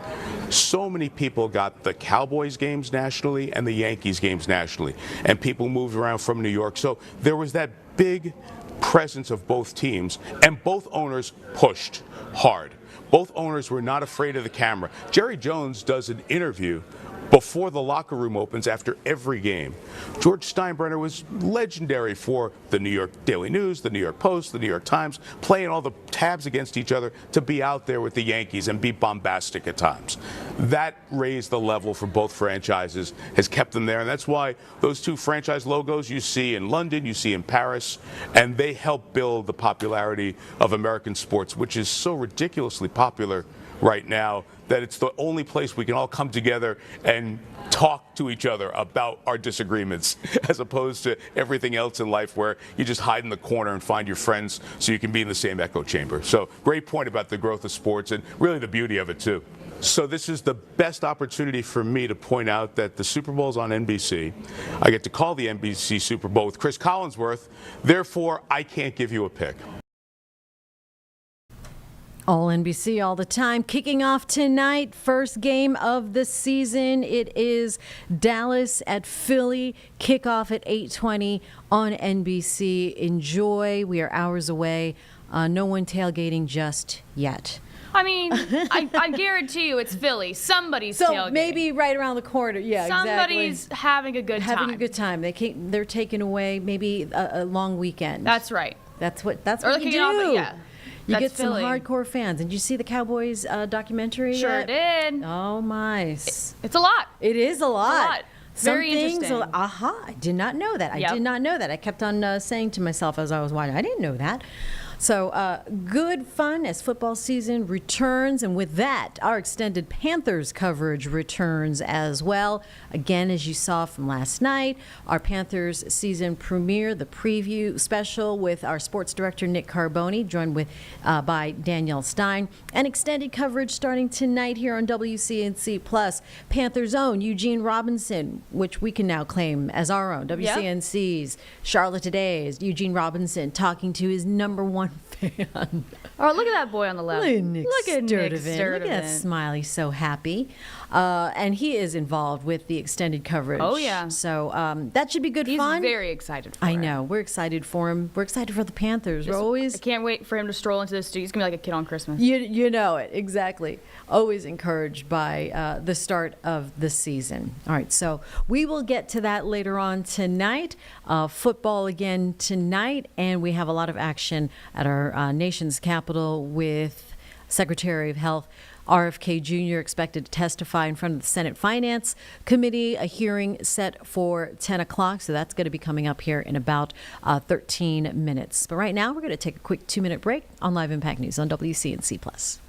so many people got the Cowboys games nationally and the Yankees games nationally, and people moved around from New York. So there was that big presence of both teams, and both owners pushed hard. Both owners were not afraid of the camera. Jerry Jones does an interview before the locker room opens after every game. George Steinbrenner was legendary for the New York Daily News, the New York Post, the New York Times, playing all the tabs against each other to be out there with the Yankees and be bombastic at times. That raised the level for both franchises, has kept them there, and that's why those 2 franchise logos you see in London, you see in Paris, and they help build the popularity of American sports, which is so ridiculously popular right now that it's the only place we can all come together and talk to each other about our disagreements, as opposed to everything else in life where you just hide in the corner and find your friends so you can be in the same echo chamber. So great point about the growth of sports and really the beauty of it too. So this is the best opportunity for me to point out that the Super Bowl is on NBC. I get to call the NBC Super Bowl with Chris Collinsworth. Therefore, I can't give you a pick. All NBC all the time. Kicking off tonight, first game of the season. It is Dallas at Philly. Kickoff at 8:20 on NBC. Enjoy. We are hours away. No one tailgating just yet. I mean, I guarantee you it's Philly. Somebody's tailgating. So maybe right around the corner. Yeah, Somebody's exactly. having a good time. Having a good time. They're taking away maybe a long weekend. That's right. That's what you do. Yeah. You That's get some Philly. Hardcore fans. Did you see the Cowboys documentary Sure yet? did. Oh, my. It's a lot. It is a lot. Very interesting. I did not know that. I did not know that. I kept on saying to myself as I was watching, I didn't know that. So good fun as football season returns. And with that, our extended Panthers coverage returns as well. Again, as you saw from last night, our Panthers season premiere, the preview special with our sports director, Nick Carboni, joined with by Danielle Stein. And extended coverage starting tonight here on WCNC Plus. Panthers' own Eugene Robinson, which we can now claim as our own. WCNC's Charlotte Today's Eugene Robinson talking to his number one fan. Oh, look at that boy on the left. Look at Nick Sturdivant. Sturdivant. Look at that smile. He's so happy. And he is involved with the extended coverage. Oh, yeah. So that should be good fun. He's very excited for I it. know. We're excited for him. We're excited for the Panthers. I can't wait for him to stroll into the studio. He's going to be like a kid on Christmas. You know it. Exactly. Always encouraged by the start of the season. All right. So we will get to that later on tonight. Football again tonight. And we have a lot of action at our nation's capital with Secretary of Health RFK Jr. expected to testify in front of the Senate Finance Committee, a hearing set for 10 o'clock. So that's going to be coming up here in about 13 minutes. But right now, we're going to take a quick 2-minute break on Live Impact News on WCNC Plus.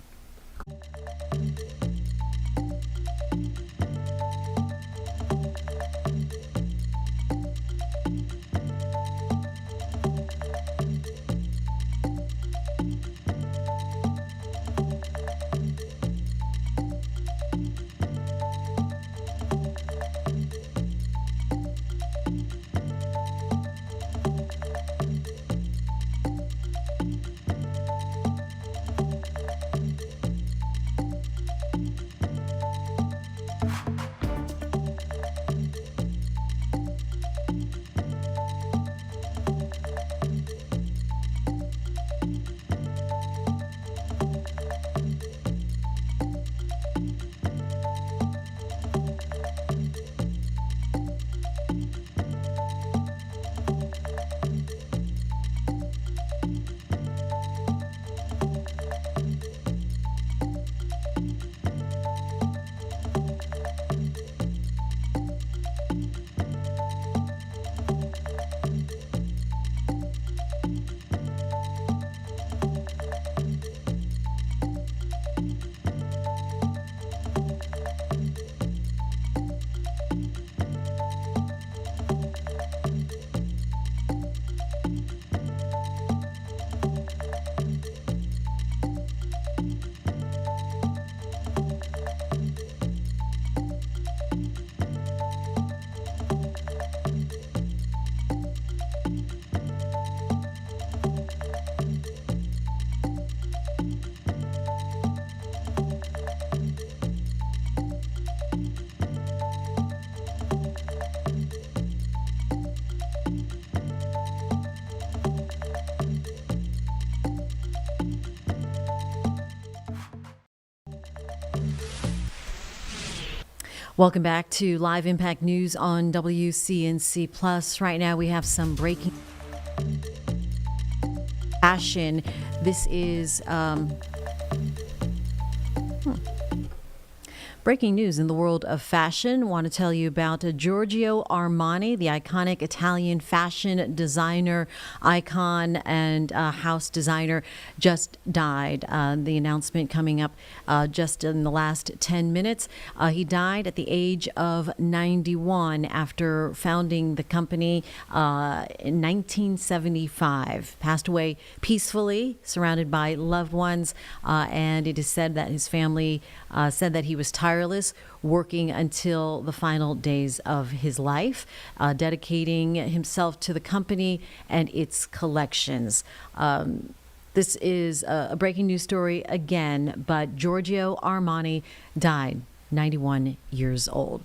Welcome back to Live Impact News on WCNC Plus. Right now we have some breaking fashion. This is breaking news in the world of fashion. Want to tell you about Giorgio Armani, the iconic Italian fashion designer, icon, and house designer, just died. The announcement coming up just in the last 10 minutes. He died at the age of 91 after founding the company in 1975. Passed away peacefully, surrounded by loved ones, and it is said that his family said that he was tireless, working until the final days of his life, dedicating himself to the company and its collections. This is a breaking news story again, but Giorgio Armani died 91 years old.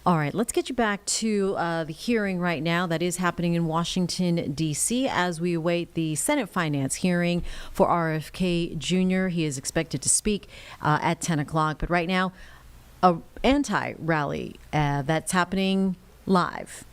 All right, let's get you back to the hearing right now that is happening in Washington, D.C. as we await the Senate Finance hearing for RFK Jr. He is expected to speak at 10 o'clock. But right now, an anti-rally that's happening live.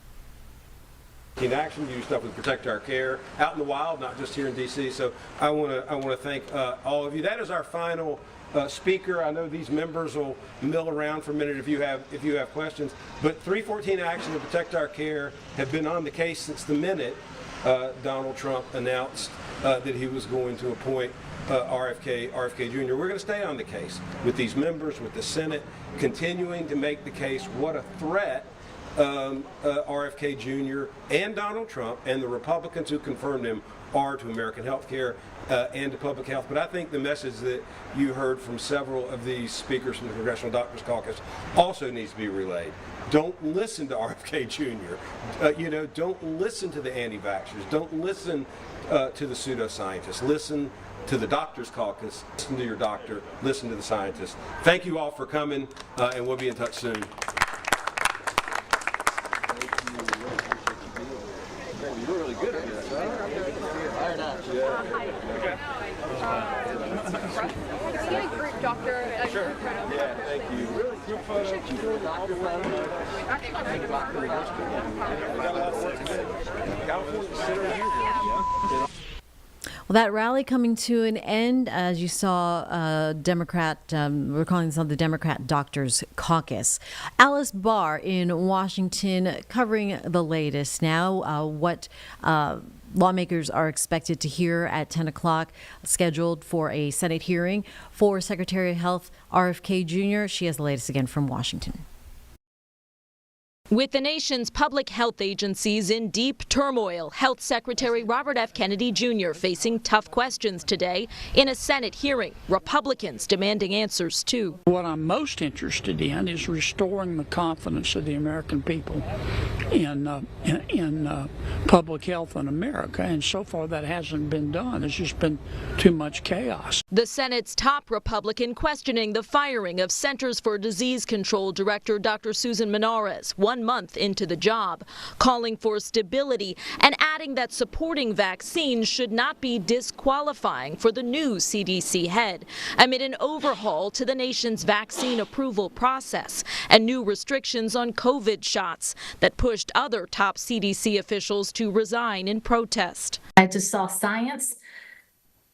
In action, do stuff with Protect Our Care out in the wild, not just here in D.C. So I want to thank all of you. That is our final speaker. I know these members will mill around for a minute if you have questions. But 314 Action and Protect Our Care have been on the case since the minute Donald Trump announced that he was going to appoint RFK Jr. We're going to stay on the case with these members, with the Senate, continuing to make the case what a threat RFK Jr. and Donald Trump and the Republicans who confirmed him are to American health care and to public health. But I think the message that you heard from several of these speakers from the Congressional Doctors Caucus also needs to be relayed. Don't listen to RFK Jr. Don't listen to the anti-vaxxers. Don't listen to the pseudoscientists. Listen to the Doctors Caucus. Listen to your doctor. Listen to the scientists. Thank you all for coming, and we'll be in touch soon. You're really good at this, huh? Fired up. Can we get a group doctor? Sure. Yeah, thank you. Really group photo. Doctor photo. Well, that rally coming to an end, as you saw, Democrat, we're calling this the Democrat Doctors Caucus. Alice Barr in Washington covering the latest now, what lawmakers are expected to hear at 10 o'clock, scheduled for a Senate hearing for Secretary of Health RFK Jr. She has the latest again from Washington. With the nation's public health agencies in deep turmoil, Health Secretary Robert F. Kennedy Jr. facing tough questions today in a Senate hearing. Republicans demanding answers, too. What I'm most interested in is restoring the confidence of the American people in public health in America, and so far that hasn't been done. There's just been too much chaos. The Senate's top Republican questioning the firing of Centers for Disease Control Director Dr. Susan Menares 1 month into the job, calling for stability and adding that supporting vaccines should not be disqualifying for the new CDC head amid an overhaul to the nation's vaccine approval process and new restrictions on COVID shots that pushed other top CDC officials to resign in protest. I just saw science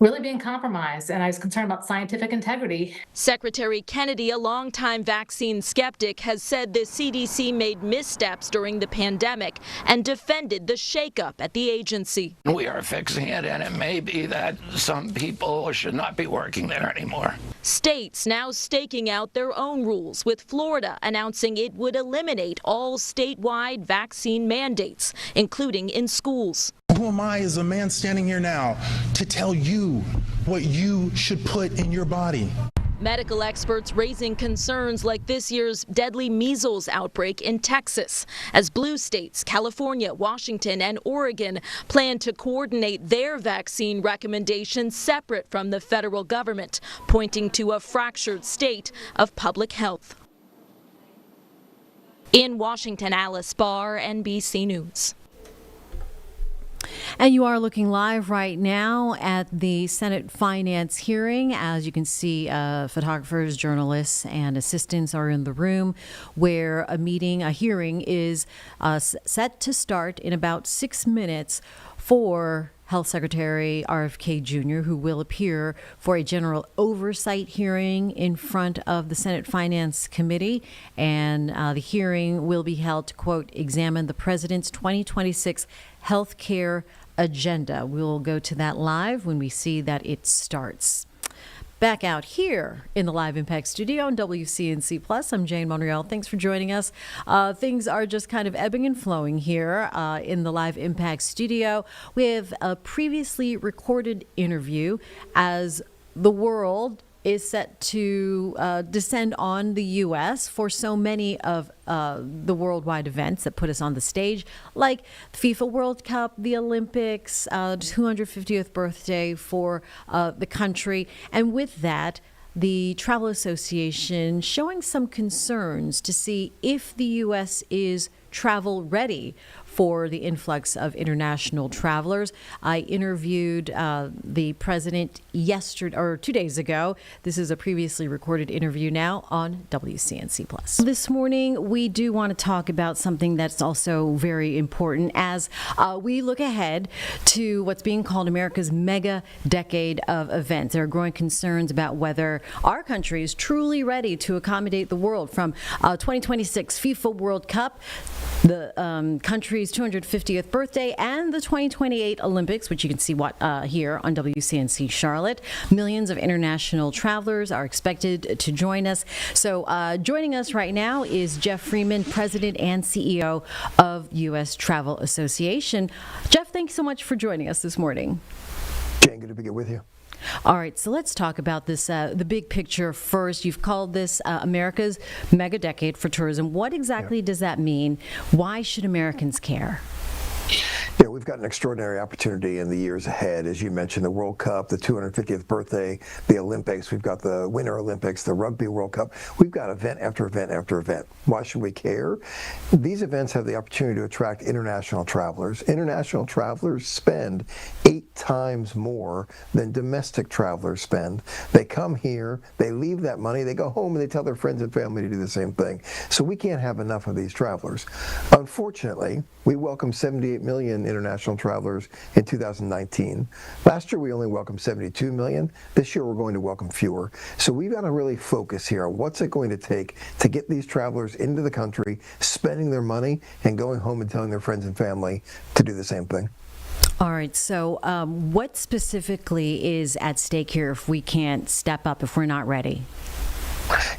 really being compromised, and I was concerned about scientific integrity. Secretary Kennedy, a longtime vaccine skeptic, has said the CDC made missteps during the pandemic and defended the shakeup at the agency. We are fixing it, and it may be that some people should not be working there anymore. States now staking out their own rules, with Florida announcing it would eliminate all statewide vaccine mandates, including in schools. Who am I as a man standing here now to tell you what you should put in your body? Medical experts raising concerns like this year's deadly measles outbreak in Texas, as blue states, California, Washington, and Oregon plan to coordinate their vaccine recommendations separate from the federal government, pointing to a fractured state of public health. In Washington, Alice Barr, NBC News. And you are looking live right now at the Senate Finance hearing. As you can see, photographers, journalists, and assistants are in the room where a hearing is set to start in about 6 minutes for Health Secretary RFK Jr., who will appear for a general oversight hearing in front of the Senate Finance Committee. And the hearing will be held to, quote, examine the president's 2026 health care agenda. We'll go to that live when we see that it starts. Back out here in the Live Impact studio on WCNC Plus, I'm Jane Monreal. Thanks for joining us. Things are just kind of ebbing and flowing here in the Live Impact studio. We have a previously recorded interview as the world is set to descend on the U.S. for so many of the worldwide events that put us on the stage, like the FIFA World Cup, the Olympics, 250th birthday for the country. And with that, the Travel Association showing some concerns to see if the U.S. is travel ready for the influx of international travelers. I interviewed the president yesterday or 2 days ago. This is a previously recorded interview now on WCNC Plus. This morning, we do want to talk about something that's also very important as we look ahead to what's being called America's mega decade of events. There are growing concerns about whether our country is truly ready to accommodate the world from 2026 FIFA World Cup. The country country's 250th birthday and the 2028 Olympics, which you can see here on WCNC Charlotte. Millions of international travelers are expected to join us. So joining us right now is Jeff Freeman, President and CEO of U.S. Travel Association. Jeff, thanks so much for joining us this morning. Jane, good to be here with you. All right, so let's talk about this, the big picture first. You've called this America's mega decade for tourism. What exactly does that mean? Why should Americans care? Yeah, we've got an extraordinary opportunity in the years ahead. As you mentioned, the World Cup, the 250th birthday, the Olympics. We've got the Winter Olympics, the Rugby World Cup. We've got event after event after event. Why should we care? These events have the opportunity to attract international travelers. International travelers spend 8 times more than domestic travelers spend. They come here, they leave that money, they go home and they tell their friends and family to do the same thing. So we can't have enough of these travelers. Unfortunately, we welcomed 78 million international travelers in 2019. Last year we only welcomed 72 million. This year we're going to welcome fewer. So we've got to really focus here on what's it going to take to get these travelers into the country, spending their money and going home and telling their friends and family to do the same thing. All right, so what specifically is at stake here if we can't step up, if we're not ready?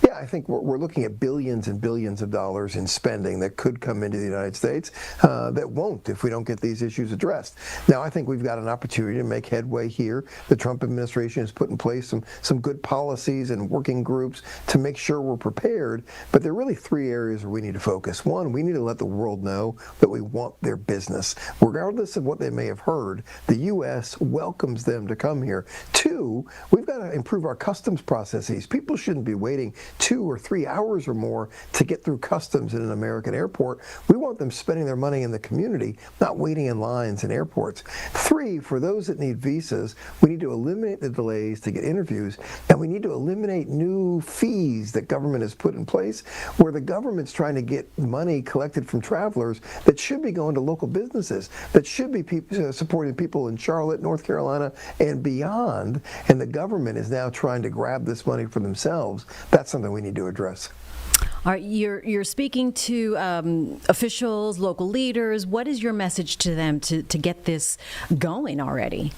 Yeah, I think we're looking at billions and billions of dollars in spending that could come into the United States that won't if we don't get these issues addressed. Now, I think we've got an opportunity to make headway here. The Trump administration has put in place some good policies and working groups to make sure we're prepared, but there are really 3 areas where we need to focus. One, we need to let the world know that we want their business. Regardless of what they may have heard, the U.S. welcomes them to come here. 2, we've got to improve our customs processes. People shouldn't be waiting 2 or 3 hours or more to get through customs in an American airport. We want them spending their money in the community, not waiting in lines in airports. 3, for those that need visas, we need to eliminate the delays to get interviews, and we need to eliminate new fees that government has put in place where the government's trying to get money collected from travelers that should be going to local businesses, that should be supporting people in Charlotte, North Carolina, and beyond, and the government is now trying to grab this money for themselves. That's something we need to address. All right, you're speaking to officials, local leaders. What is your message to them to get this going already?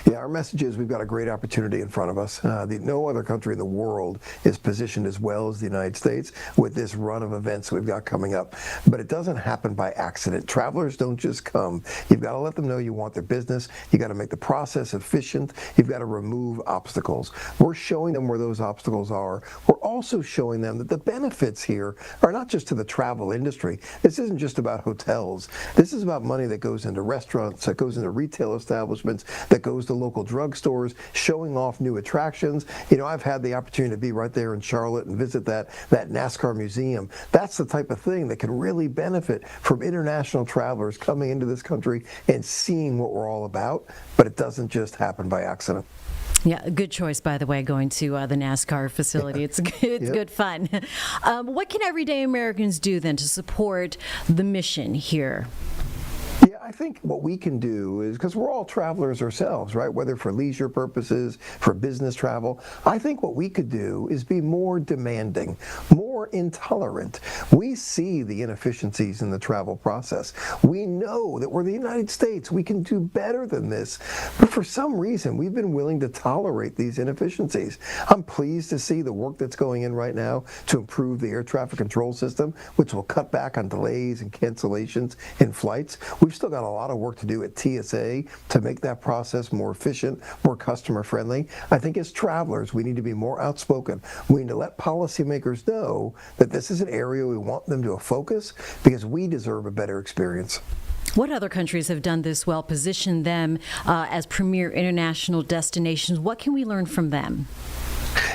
Yeah, our message is we've got a great opportunity in front of us. No other country in the world is positioned as well as the United States with this run of events we've got coming up. But it doesn't happen by accident. Travelers don't just come. You've got to let them know you want their business. You've got to make the process efficient. You've got to remove obstacles. We're showing them where those obstacles are. We're also showing them that the benefits here are not just to the travel industry. This isn't just about hotels. This is about money that goes into restaurants, that goes into retail establishments, that goes to local drugstores, showing off new attractions. You know, I've had the opportunity to be right there in Charlotte and visit that NASCAR museum. That's the type of thing that can really benefit from international travelers coming into this country and seeing what we're all about, but it doesn't just happen by accident. Yeah, good choice, by the way, going to the NASCAR facility. It's good fun. What can everyday Americans do then to support the mission here? Yeah, I think what we can do is, because we're all travelers ourselves, right? Whether for leisure purposes, for business travel, I think what we could do is be more demanding, more intolerant. We see the inefficiencies in the travel process. We know that we're the United States. We can do better than this. But for some reason, we've been willing to tolerate these inefficiencies. I'm pleased to see the work that's going in right now to improve the air traffic control system, which will cut back on delays and cancellations in flights. We've still got a lot of work to do at TSA to make that process more efficient, more customer friendly. I think as travelers, we need to be more outspoken. We need to let policymakers know that this is an area we want them to focus because we deserve a better experience. What other countries have done this well, positioned them as premier international destinations? What can we learn from them?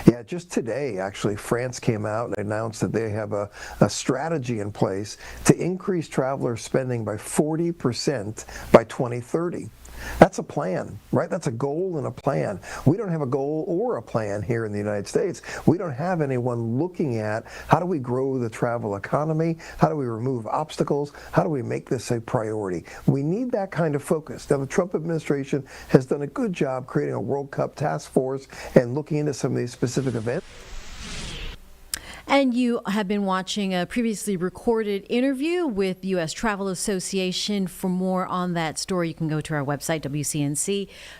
Yeah, just today, actually, France came out and announced that they have a strategy in place to increase traveler spending by 40% by 2030. That's a plan, right? That's a goal and a plan. We don't have a goal or a plan here in the United States. We don't have anyone looking at how do we grow the travel economy? How do we remove obstacles? How do we make this a priority? We need that kind of focus. Now, the Trump administration has done a good job creating a World Cup task force and looking into some of these specific events. And you have been watching a previously recorded interview with the U.S. Travel Association. For more on that story, you can go to our website,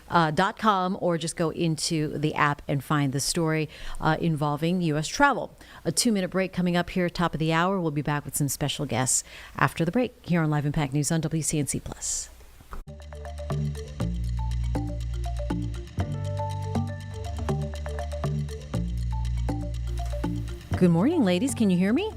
WCNC.com, or just go into the app and find the story involving U.S. travel. A 2-minute break coming up here, top of the hour. We'll be back with some special guests after the break here on Live Impact News on WCNC+. Good morning, ladies. Can you hear me?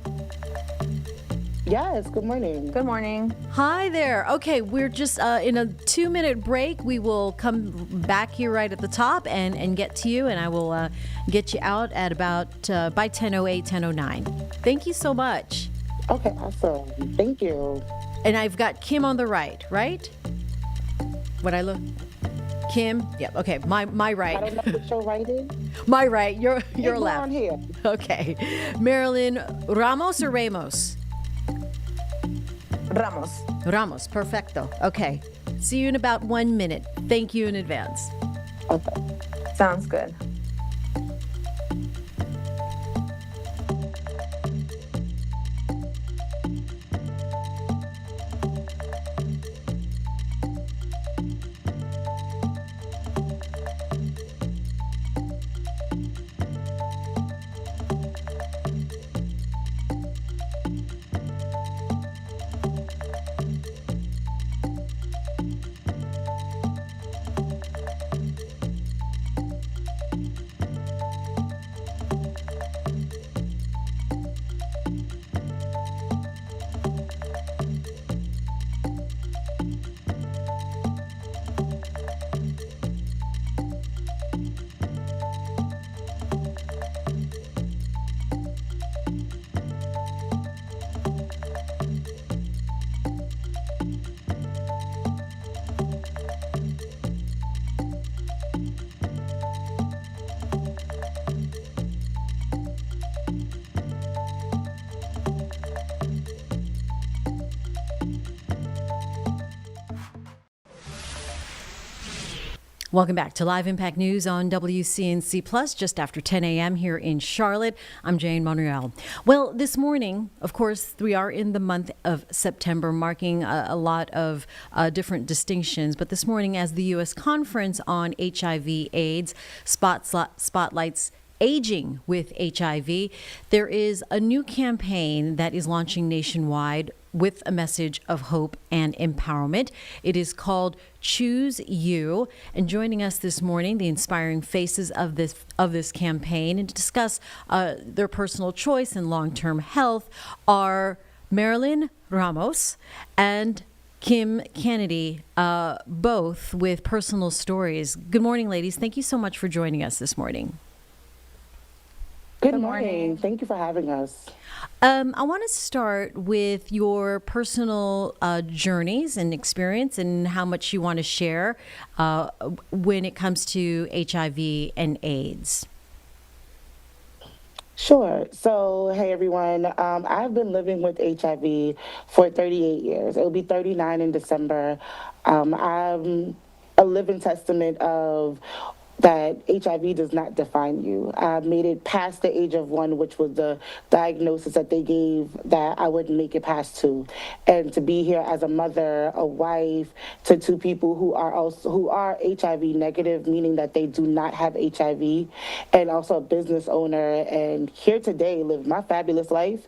Yes, good morning. Good morning. Hi there. Okay, we're just in a 2-minute break. We will come back here right at the top and get to you, and I will get you out at about by 10:08, 10:09. Thank you so much. Okay, awesome. Thank you. And I've got Kim on the right? What I look? Kim? Yep. Okay. My right. I don't know what your right is. My right. Your It's left. down here. Okay. Marilyn Ramos or Ramos? Ramos. Perfecto. Okay. See you in about 1 minute. Thank you in advance. Okay. Sounds good. Welcome back to Live Impact News on WCNC Plus, just after 10 a.m. here in Charlotte. I'm Jane Monreal. Well, this morning, of course, we are in the month of September, marking a lot of different distinctions. But this morning, as the U.S. Conference on HIV/AIDS spotlights aging with HIV, there is a new campaign that is launching nationwide with a message of hope and empowerment. It is called Choose You. And joining us this morning, the inspiring faces of this campaign, and to discuss their personal choice and long-term health are Marilyn Ramos and Kim Kennedy, both with personal stories. Good morning, ladies. Thank you so much for joining us this morning. Good morning. Thank you for having us. I want to start with your personal journeys and experience and how much you want to share when it comes to HIV and AIDS. Sure. So, hey, everyone. I've been living with HIV for 38 years. It'll be 39 in December. I'm a living testament of that HIV does not define you. I made it past the age of 1, which was the diagnosis that they gave that I wouldn't make it past 2. And to be here as a mother, a wife, to 2 people who are HIV negative, meaning that they do not have HIV, and also a business owner, and here today live my fabulous life,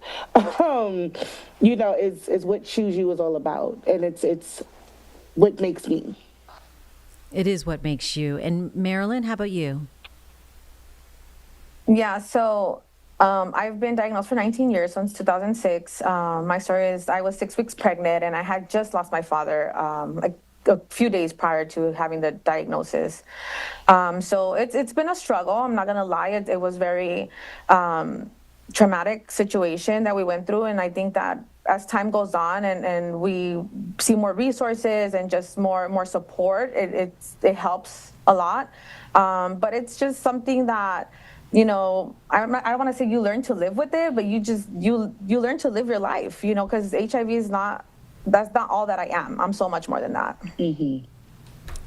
is what Choose You is all about. And it's what makes me. It is what makes you. And Marilyn, how about you? Yeah, so I've been diagnosed for 19 years, since 2006. My story is I was 6 weeks pregnant, and I had just lost my father a few days prior to having the diagnosis. So it's been a struggle. I'm not going to lie. It was very traumatic situation that we went through, and I think that as time goes on and we see more resources and just more support, it helps a lot. But it's just something that, I don't want to say you learn to live with it, but you learn to live your life, because HIV that's not all that I am. I'm so much more than that. Mm-hmm.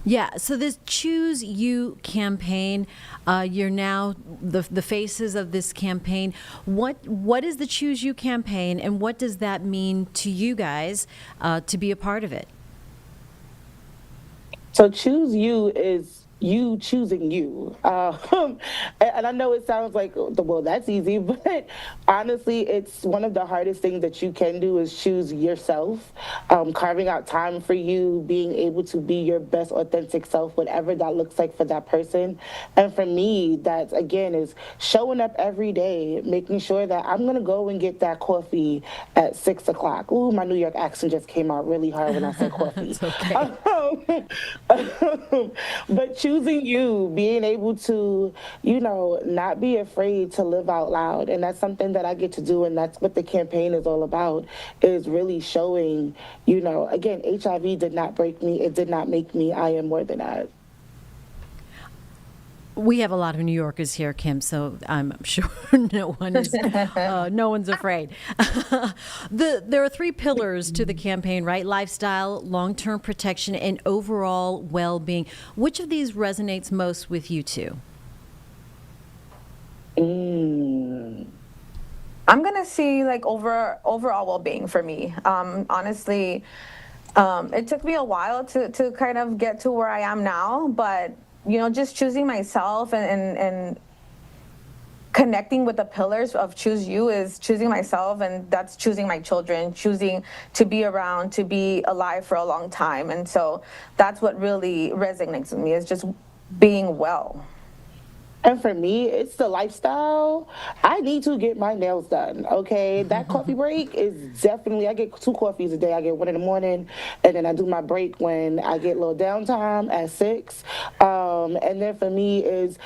Yeah, so this Choose You campaign, you're now the faces of this campaign. What is the Choose You campaign, and what does that mean to you guys to be a part of it? So choose you is you choosing you. And I know it sounds like, well, that's easy, but honestly, it's one of the hardest things that you can do is choose yourself, carving out time for you, being able to be your best authentic self, whatever that looks like for that person. And for me, that again is showing up every day, making sure that I'm going to go and get that coffee at 6 o'clock. Ooh, my New York accent just came out really hard when I said coffee. It's okay. But choosing you, being able to, not be afraid to live out loud. And that's something that I get to do. And that's what the campaign is all about, is really showing, again, HIV did not break me. It did not make me. I am more than that. We have a lot of New Yorkers here, Kim, so I'm sure no one's afraid. There are 3 pillars to the campaign, right? Lifestyle, long-term protection, and overall well-being. Which of these resonates most with you two? I'm gonna see like overall well-being for me. Honestly, it took me a while to kind of get to where I am now, but just choosing myself and connecting with the pillars of Choose You is choosing myself, and that's choosing my children, choosing to be around, to be alive for a long time. And so that's what really resonates with me, is just being well. And for me, it's the lifestyle. I need to get my nails done, okay? That coffee break is definitely, I get 2 coffees a day. I get one in the morning, and then I do my break when I get a little downtime at 6. And then for me is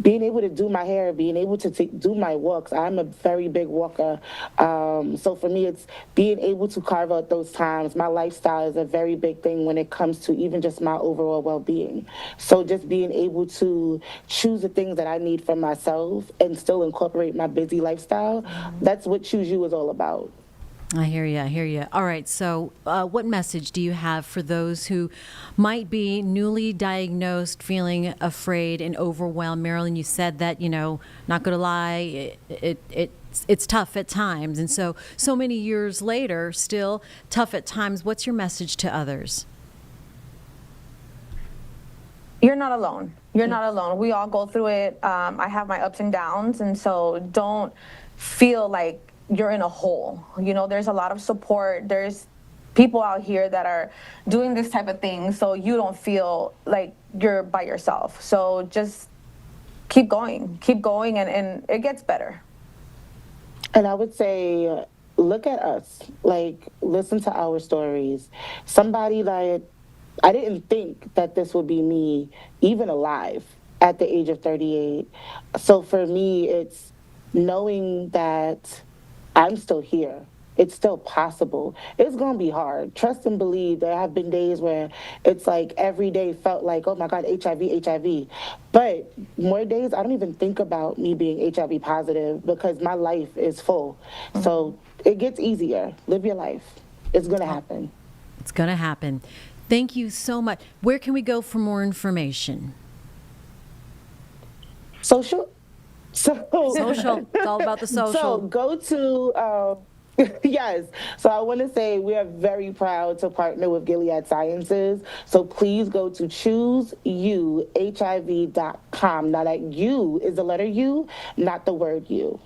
being able to do my hair, being able to do my walks. I'm a very big walker. So for me, it's being able to carve out those times. My lifestyle is a very big thing when it comes to even just my overall well-being. So just being able to choose the things that I need for myself and still incorporate my busy lifestyle, that's what Choose You is all about. I hear you. I hear you. All right. So, what message do you have for those who might be newly diagnosed, feeling afraid and overwhelmed? Marilyn, you said that, not going to lie, it's tough at times. And so many years later, still tough at times. What's your message to others? You're not alone. You're not alone. We all go through it. I have my ups and downs. And so don't feel like you're in a hole. There's a lot of support. There's people out here that are doing this type of thing, so you don't feel like you're by yourself. So just keep going, and it gets better. And I would say, look at us, listen to our stories. Somebody that I didn't think that this would be me, even alive, at the age of 38. So for me, it's knowing that I'm still here. It's still possible. It's going to be hard. Trust and believe. There have been days where it's like every day felt like, oh my God, HIV. But more days, I don't even think about me being HIV positive because my life is full. So it gets easier. Live your life. It's going to happen. It's going to happen. Thank you so much. Where can we go for more information? Social. Social. It's all about the social. So go to, yes. So I want to say we are very proud to partner with Gilead Sciences. So please go to chooseyouhiv.com. Now that U is the letter U, not the word you.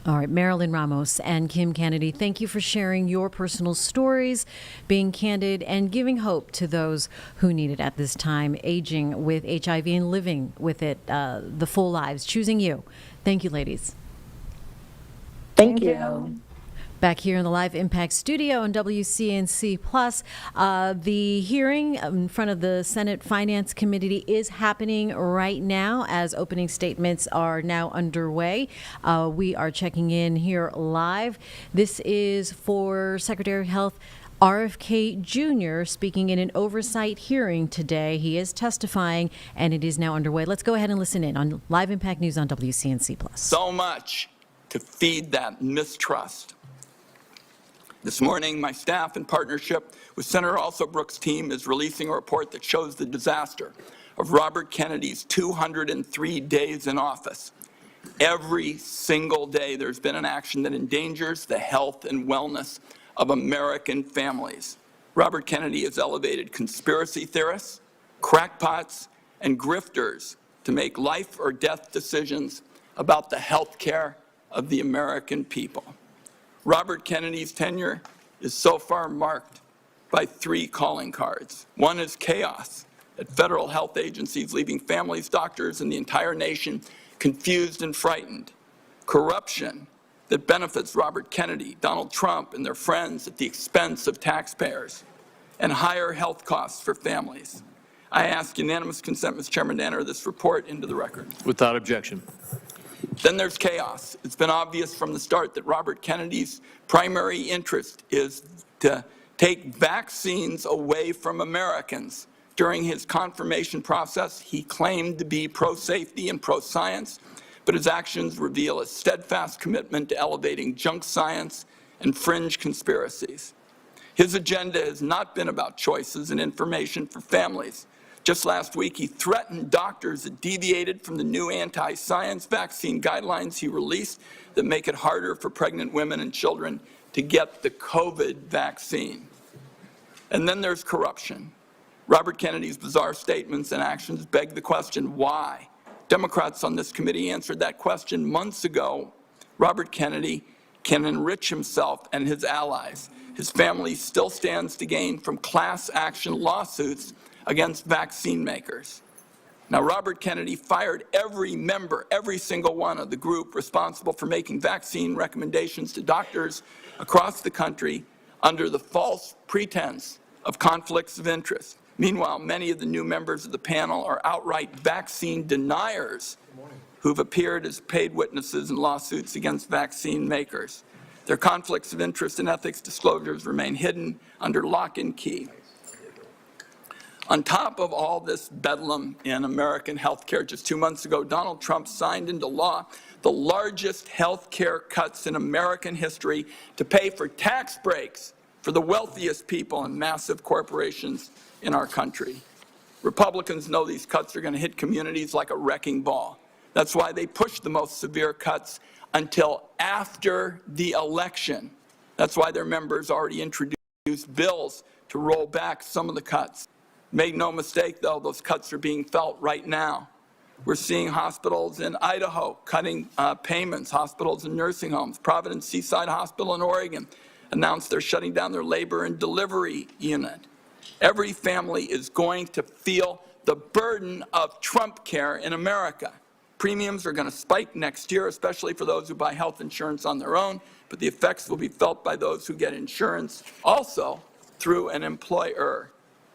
All right, Marilyn Ramos and Kim Kennedy, thank you for sharing your personal stories, being candid, and giving hope to those who need it at this time, aging with HIV and living with it the full lives, choosing you. Thank you, ladies. Thank you. Back here in the Live Impact studio on WCNC Plus, the hearing in front of the Senate Finance Committee is happening right now as opening statements are now underway. We are checking in here live. This is for Secretary of Health RFK Jr. speaking in an oversight hearing today. He is testifying, and it is now underway. Let's go ahead and listen in on Live Impact News on WCNC Plus. So much to feed that mistrust. This morning, my staff, in partnership with Senator Alsobrooks' team, is releasing a report that shows the disaster of Robert Kennedy's 203 days in office. Every single day, there's been an action that endangers the health and wellness of American families. Robert Kennedy has elevated conspiracy theorists, crackpots, and grifters to make life or death decisions about the health care of the American people. Robert Kennedy's tenure is so far marked by 3 calling cards. One is chaos at federal health agencies, leaving families, doctors, and the entire nation confused and frightened. Corruption that benefits Robert Kennedy, Donald Trump, and their friends at the expense of taxpayers. And higher health costs for families. I ask unanimous consent, Mr. Chairman, to enter this report into the record. Without objection. Then there's chaos. It's been obvious from the start that Robert Kennedy's primary interest is to take vaccines away from Americans. During his confirmation process, he claimed to be pro-safety and pro-science, but his actions reveal a steadfast commitment to elevating junk science and fringe conspiracies. His agenda has not been about choices and information for families. Just last week, he threatened doctors that deviated from the new anti-science vaccine guidelines he released that make it harder for pregnant women and children to get the COVID vaccine. And then there's corruption. Robert Kennedy's bizarre statements and actions beg the question, why? Democrats on this committee answered that question months ago. Robert Kennedy can enrich himself and his allies. His family still stands to gain from class action lawsuits against vaccine makers. Now, Robert Kennedy fired every member, every single one of the group responsible for making vaccine recommendations to doctors across the country under the false pretense of conflicts of interest. Meanwhile, many of the new members of the panel are outright vaccine deniers who've appeared as paid witnesses in lawsuits against vaccine makers. Their conflicts of interest and ethics disclosures remain hidden under lock and key. On top of all this bedlam in American health care, just 2 months ago, Donald Trump signed into law the largest health care cuts in American history to pay for tax breaks for the wealthiest people and massive corporations in our country. Republicans know these cuts are going to hit communities like a wrecking ball. That's why they pushed the most severe cuts until after the election. That's why their members already introduced bills to roll back some of the cuts. Make no mistake, though, those cuts are being felt right now. We're seeing hospitals in Idaho cutting payments, hospitals and nursing homes. Providence Seaside Hospital in Oregon announced they're shutting down their labor and delivery unit. Every family is going to feel the burden of Trump care in America. Premiums are going to spike next year, especially for those who buy health insurance on their own, but the effects will be felt by those who get insurance also through an employer.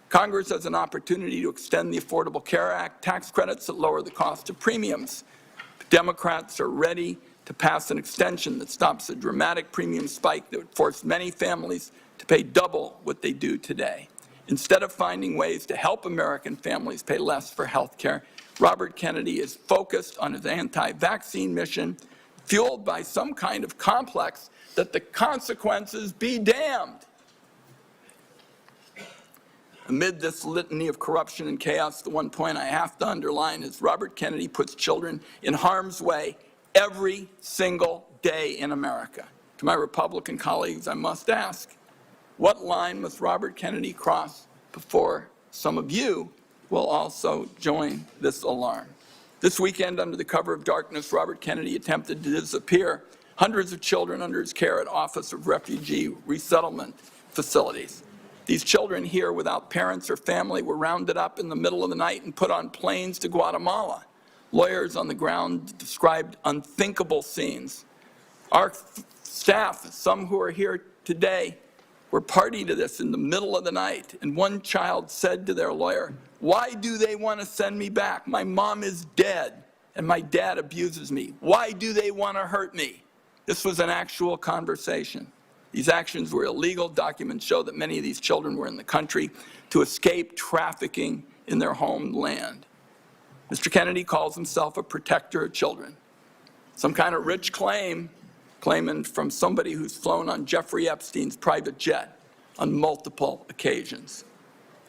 Congress has an opportunity to extend the Affordable Care Act tax credits that lower the cost of premiums. Democrats are ready to pass an extension that stops a dramatic premium spike that would force many families to pay double what they do today. Instead of finding ways to help American families pay less for health care, Robert Kennedy is focused on his anti-vaccine mission, fueled by some kind of complex that the consequences be damned. Amid this litany of corruption and chaos, the one point I have to underline is Robert Kennedy puts children in harm's way every single day in America. To my Republican colleagues, I must ask, what line must Robert Kennedy cross before some of you will also join this alarm? This weekend, under the cover of darkness, Robert Kennedy attempted to disappear hundreds of children under his care at Office of Refugee Resettlement facilities. These children here without parents or family were rounded up in the middle of the night and put on planes to Guatemala. Lawyers on the ground described unthinkable scenes. Our staff, some who are here today, were party to this in the middle of the night, and one child said to their lawyer, "Why do they want to send me back? My mom is dead, and my dad abuses me. Why do they want to hurt me?" This was an actual conversation. These actions were illegal. Documents show that many of these children were in the country to escape trafficking in their homeland. Mr. Kennedy calls himself a protector of children. Some kind of rich claim claiming from somebody who's flown on Jeffrey Epstein's private jet on multiple occasions.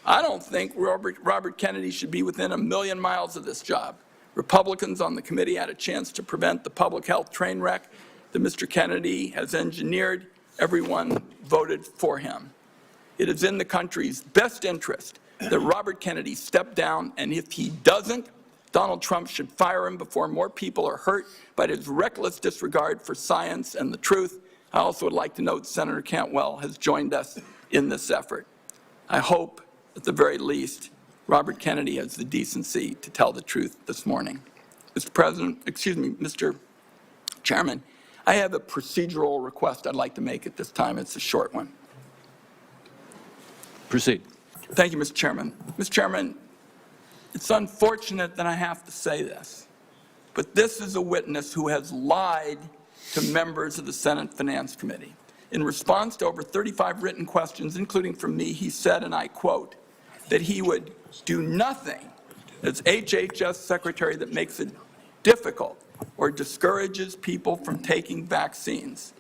I don't think Robert Kennedy should be within a million miles of this job. Republicans on the committee had a chance to prevent the public health train wreck that Mr. Kennedy has engineered. Everyone voted for him. It is in the country's best interest that Robert Kennedy step down, and if he doesn't, Donald Trump should fire him before more people are hurt by his reckless disregard for science and the truth. I also would like to note Senator Cantwell has joined us in this effort. I hope, at the very least, Robert Kennedy has the decency to tell the truth this morning. Mr. Chairman, I have a procedural request I'd like to make at this time. It's a short one. Proceed. Thank you, Mr. Chairman. Mr. Chairman, it's unfortunate that I have to say this, but this is a witness who has lied to members of the Senate Finance Committee. In response to over 35 written questions, including from me, he said, and I quote, that he would do nothing as HHS Secretary that makes it difficult or discourages people from taking vaccines.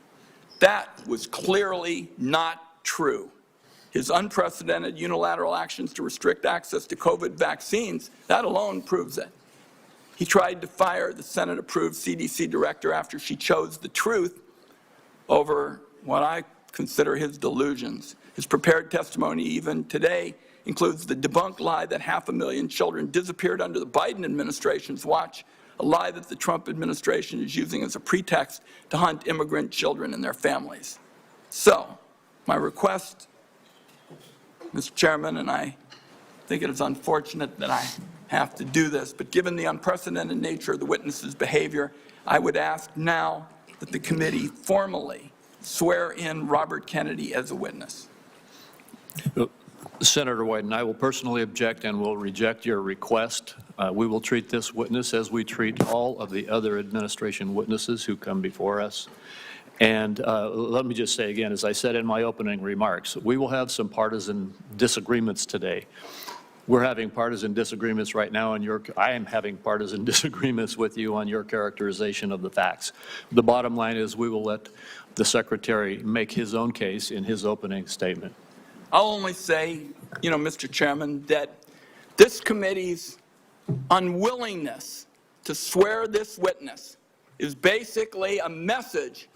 That was clearly not true. His unprecedented unilateral actions to restrict access to COVID vaccines, that alone proves it. He tried to fire the Senate-approved CDC director after she chose the truth over what I consider his delusions. His prepared testimony even today includes the debunked lie that 500,000 children disappeared under the Biden administration's watch, a lie that the Trump administration is using as a pretext to hunt immigrant children and their families. So, my request, Mr. Chairman, and I think it is unfortunate that I have to do this, but given the unprecedented nature of the witness's behavior, I would ask now that the committee formally swear in Robert Kennedy as a witness. Senator Wyden, I will personally object and will reject your request. We will treat this witness as we treat all of the other administration witnesses who come before us. And let me just say again, as I said in my opening remarks, we will have some partisan disagreements today. We're having partisan disagreements right now, and I am having partisan disagreements with you on your characterization of the facts. The bottom line is we will let the Secretary make his own case in his opening statement. I'll only say, Mr. Chairman, that this committee's unwillingness to swear this witness is basically a message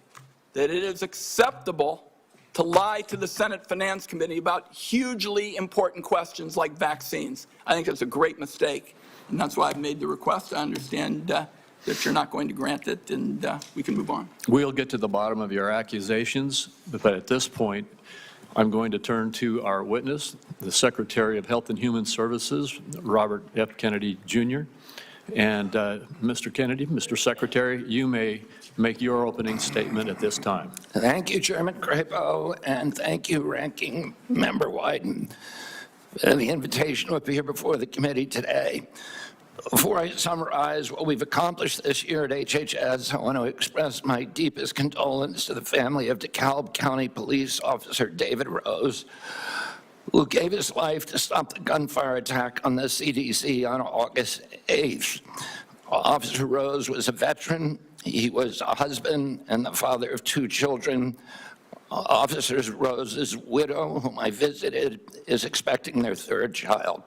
that it is acceptable to lie to the Senate Finance Committee about hugely important questions like vaccines. I think it's a great mistake, and that's why I've made the request. I understand that you're not going to grant it, and we can move on. We'll get to the bottom of your accusations, but at this point, I'm going to turn to our witness, the Secretary of Health and Human Services, Robert F. Kennedy, Jr. And Mr. Kennedy, Mr. Secretary, you may make your opening statement at this time. Thank you, Chairman Crapo, and thank you, Ranking Member Wyden, for the invitation to appear before the committee today. Before I summarize what we've accomplished this year at HHS, I want to express my deepest condolence to the family of DeKalb County Police Officer David Rose, who gave his life to stop the gunfire attack on the CDC on August 8th. Officer Rose was a veteran. He was a husband and the father of 2 children. Officer Rose's widow, whom I visited, is expecting their 3rd child.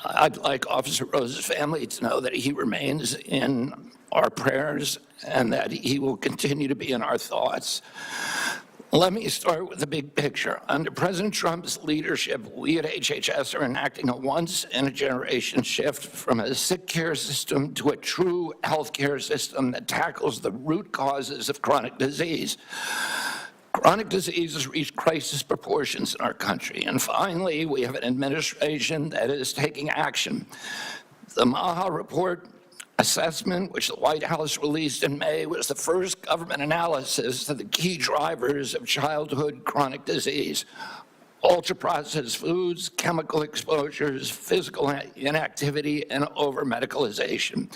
I'd like Officer Rose's family to know that he remains in our prayers and that he will continue to be in our thoughts. Let me start with the big picture. Under President Trump's leadership, we at HHS are enacting a once-in-a-generation shift from a sick care system to a true health care system that tackles the root causes of chronic disease. Chronic diseases reach crisis proportions in our country. And finally, we have an administration that is taking action. The Maha Report assessment, which the White House released in May, was the first government analysis of the key drivers of childhood chronic disease: ultra-processed foods, chemical exposures, physical inactivity, and over-medicalization.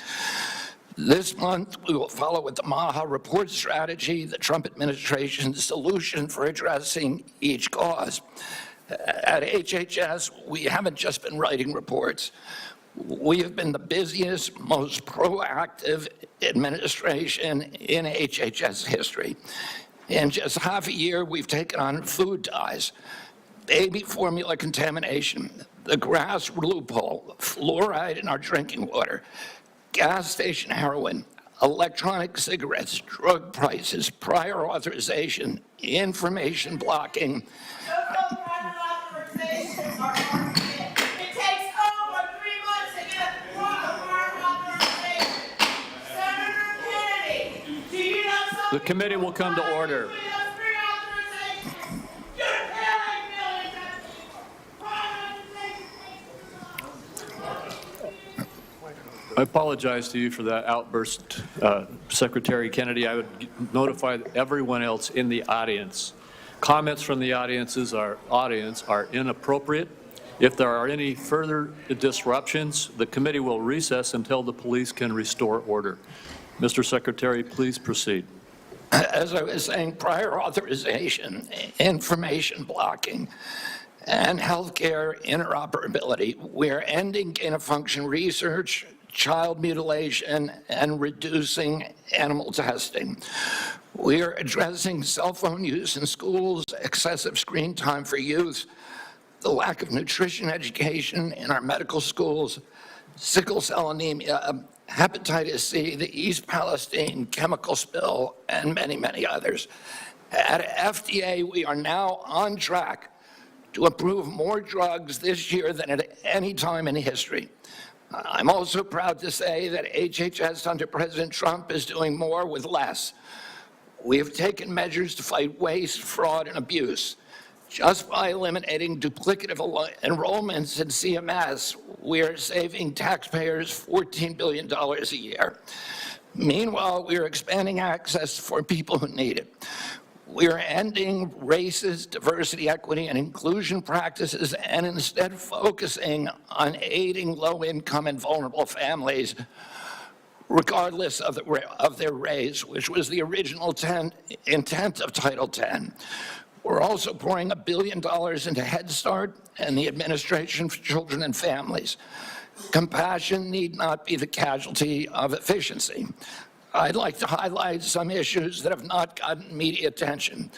This month, we will follow with the Maha Report strategy, the Trump administration's solution for addressing each cause. At HHS, we haven't just been writing reports. We have been the busiest, most proactive administration in HHS history. In just half a year, we've taken on food dyes, baby formula contamination, the grass loophole, fluoride in our drinking water, gas station heroin, electronic cigarettes, drug prices, prior authorization, information blocking. The committee will come to order. I apologize to you for that outburst, Secretary Kennedy. I would notify everyone else in the audience. Comments from the audience are inappropriate. If there are any further disruptions, the committee will recess until the police can restore order. Mr. Secretary, please proceed. As I was saying, prior authorization, information blocking, and healthcare interoperability. We're ending gain-of-function research, child mutilation, and reducing animal testing. We are addressing cell phone use in schools, excessive screen time for youth, the lack of nutrition education in our medical schools, sickle cell anemia, hepatitis C, the East Palestine chemical spill, and many, many others. At FDA, we are now on track to approve more drugs this year than at any time in history. I'm also proud to say that HHS under President Trump is doing more with less. We have taken measures to fight waste, fraud, and abuse. Just by eliminating duplicative enrollments in CMS, we are saving taxpayers $14 billion a year. Meanwhile, we are expanding access for people who need it. We are ending racist, diversity, equity, and inclusion practices and instead focusing on aiding low-income and vulnerable families, regardless of their race, which was the original intent of Title X. We're also pouring $1 billion into Head Start and the Administration for Children and Families. Compassion need not be the casualty of efficiency. I'd like to highlight some issues that have not gotten media attention.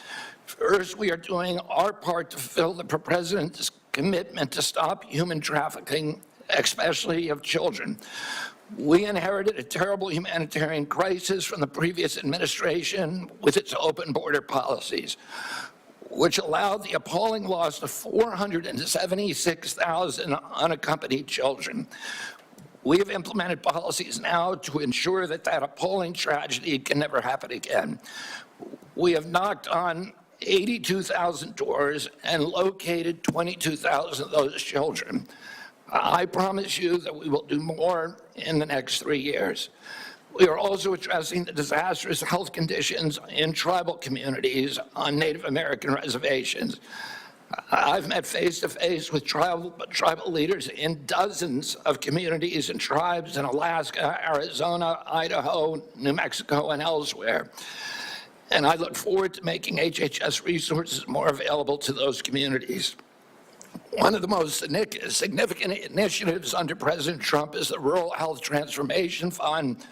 First, we are doing our part to fulfill the President's commitment to stop human trafficking, especially of children. We inherited a terrible humanitarian crisis from the previous administration with its open border policies, which allowed the appalling loss of 476,000 unaccompanied children. We have implemented policies now to ensure that that appalling tragedy can never happen again. We have knocked on 82,000 doors and located 22,000 of those children. I promise you that we will do more in the next 3 years. We are also addressing the disastrous health conditions in tribal communities on Native American reservations. I've met face-to-face with tribal leaders in dozens of communities and tribes in Alaska, Arizona, Idaho, New Mexico, and elsewhere. And I look forward to making HHS resources more available to those communities. One of the most significant initiatives under President Trump is the Rural Health Transformation Fund,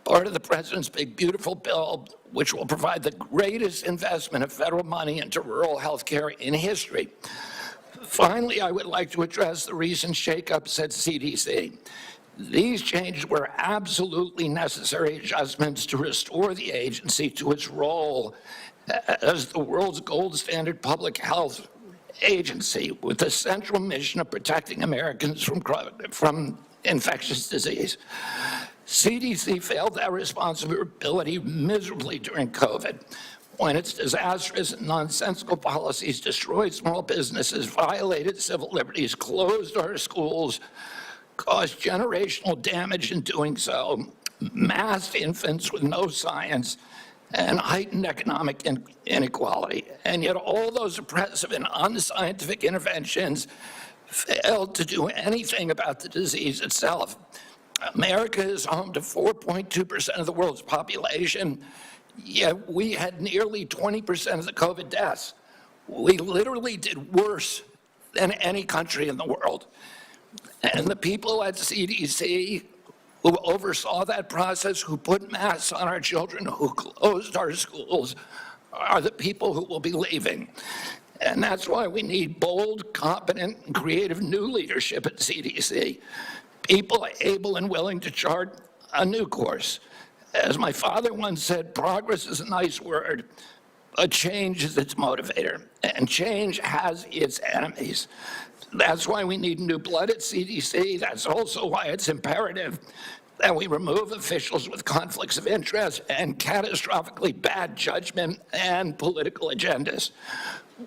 part of the President's Big Beautiful Bill, which will provide the greatest investment of federal money into rural health care in history. Finally, I would like to address the recent shakeups at CDC. These changes were absolutely necessary adjustments to restore the agency to its role as the world's gold standard public health agency with the central mission of protecting Americans from infectious disease. CDC failed that responsibility miserably during COVID, when its disastrous and nonsensical policies destroyed small businesses, violated civil liberties, closed our schools, caused generational damage in doing so, masked infants with no science, and heightened economic inequality. And yet all those oppressive and unscientific interventions failed to do anything about the disease itself. America is home to 4.2% of the world's population, yet we had nearly 20% of the COVID deaths. We literally did worse than any country in the world. And the people at CDC who oversaw that process, who put masks on our children, who closed our schools, are the people who will be leaving. And that's why we need bold, competent, and creative new leadership at CDC. People able and willing to chart a new course. As my father once said, progress is a nice word, but change is its motivator, and change has its enemies. That's why we need new blood at CDC. That's also why it's imperative that we remove officials with conflicts of interest and catastrophically bad judgment and political agendas.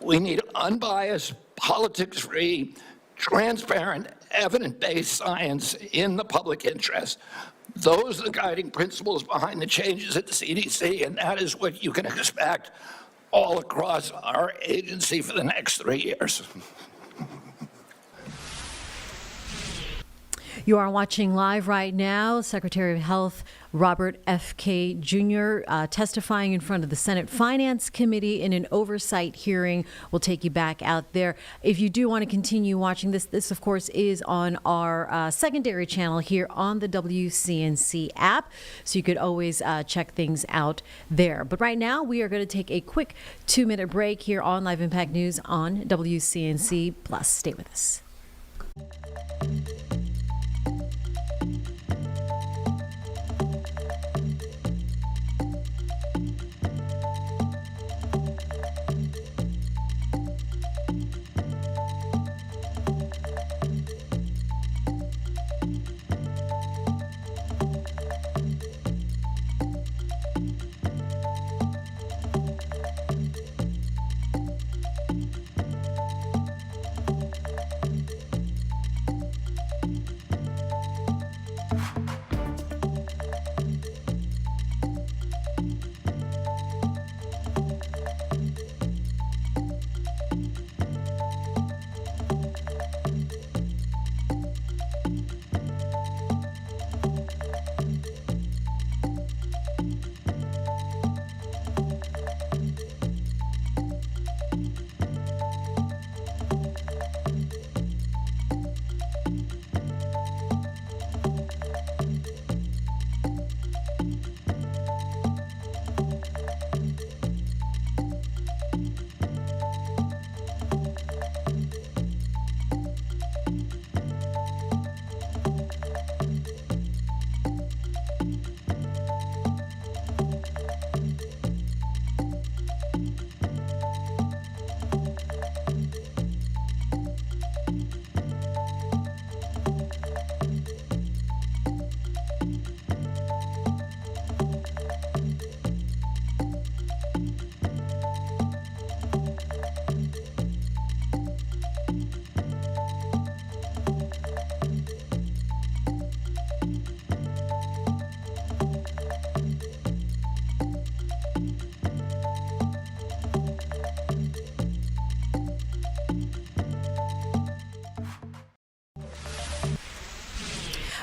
We need unbiased, politics-free, transparent, evidence-based science in the public interest. Those are the guiding principles behind the changes at the CDC, and that is what you can expect all across our agency for the next 3 years. You are watching live right now. Secretary of Health Robert F. Kay Jr. Testifying in front of the Senate Finance Committee in an oversight hearing. We'll take you back out there. If you do want to continue watching this of course is on our secondary channel here on the WCNC app, so you could always check things out there. But right now we are going to take a quick 2-minute break here on Live Impact News on WCNC Plus. Stay with us.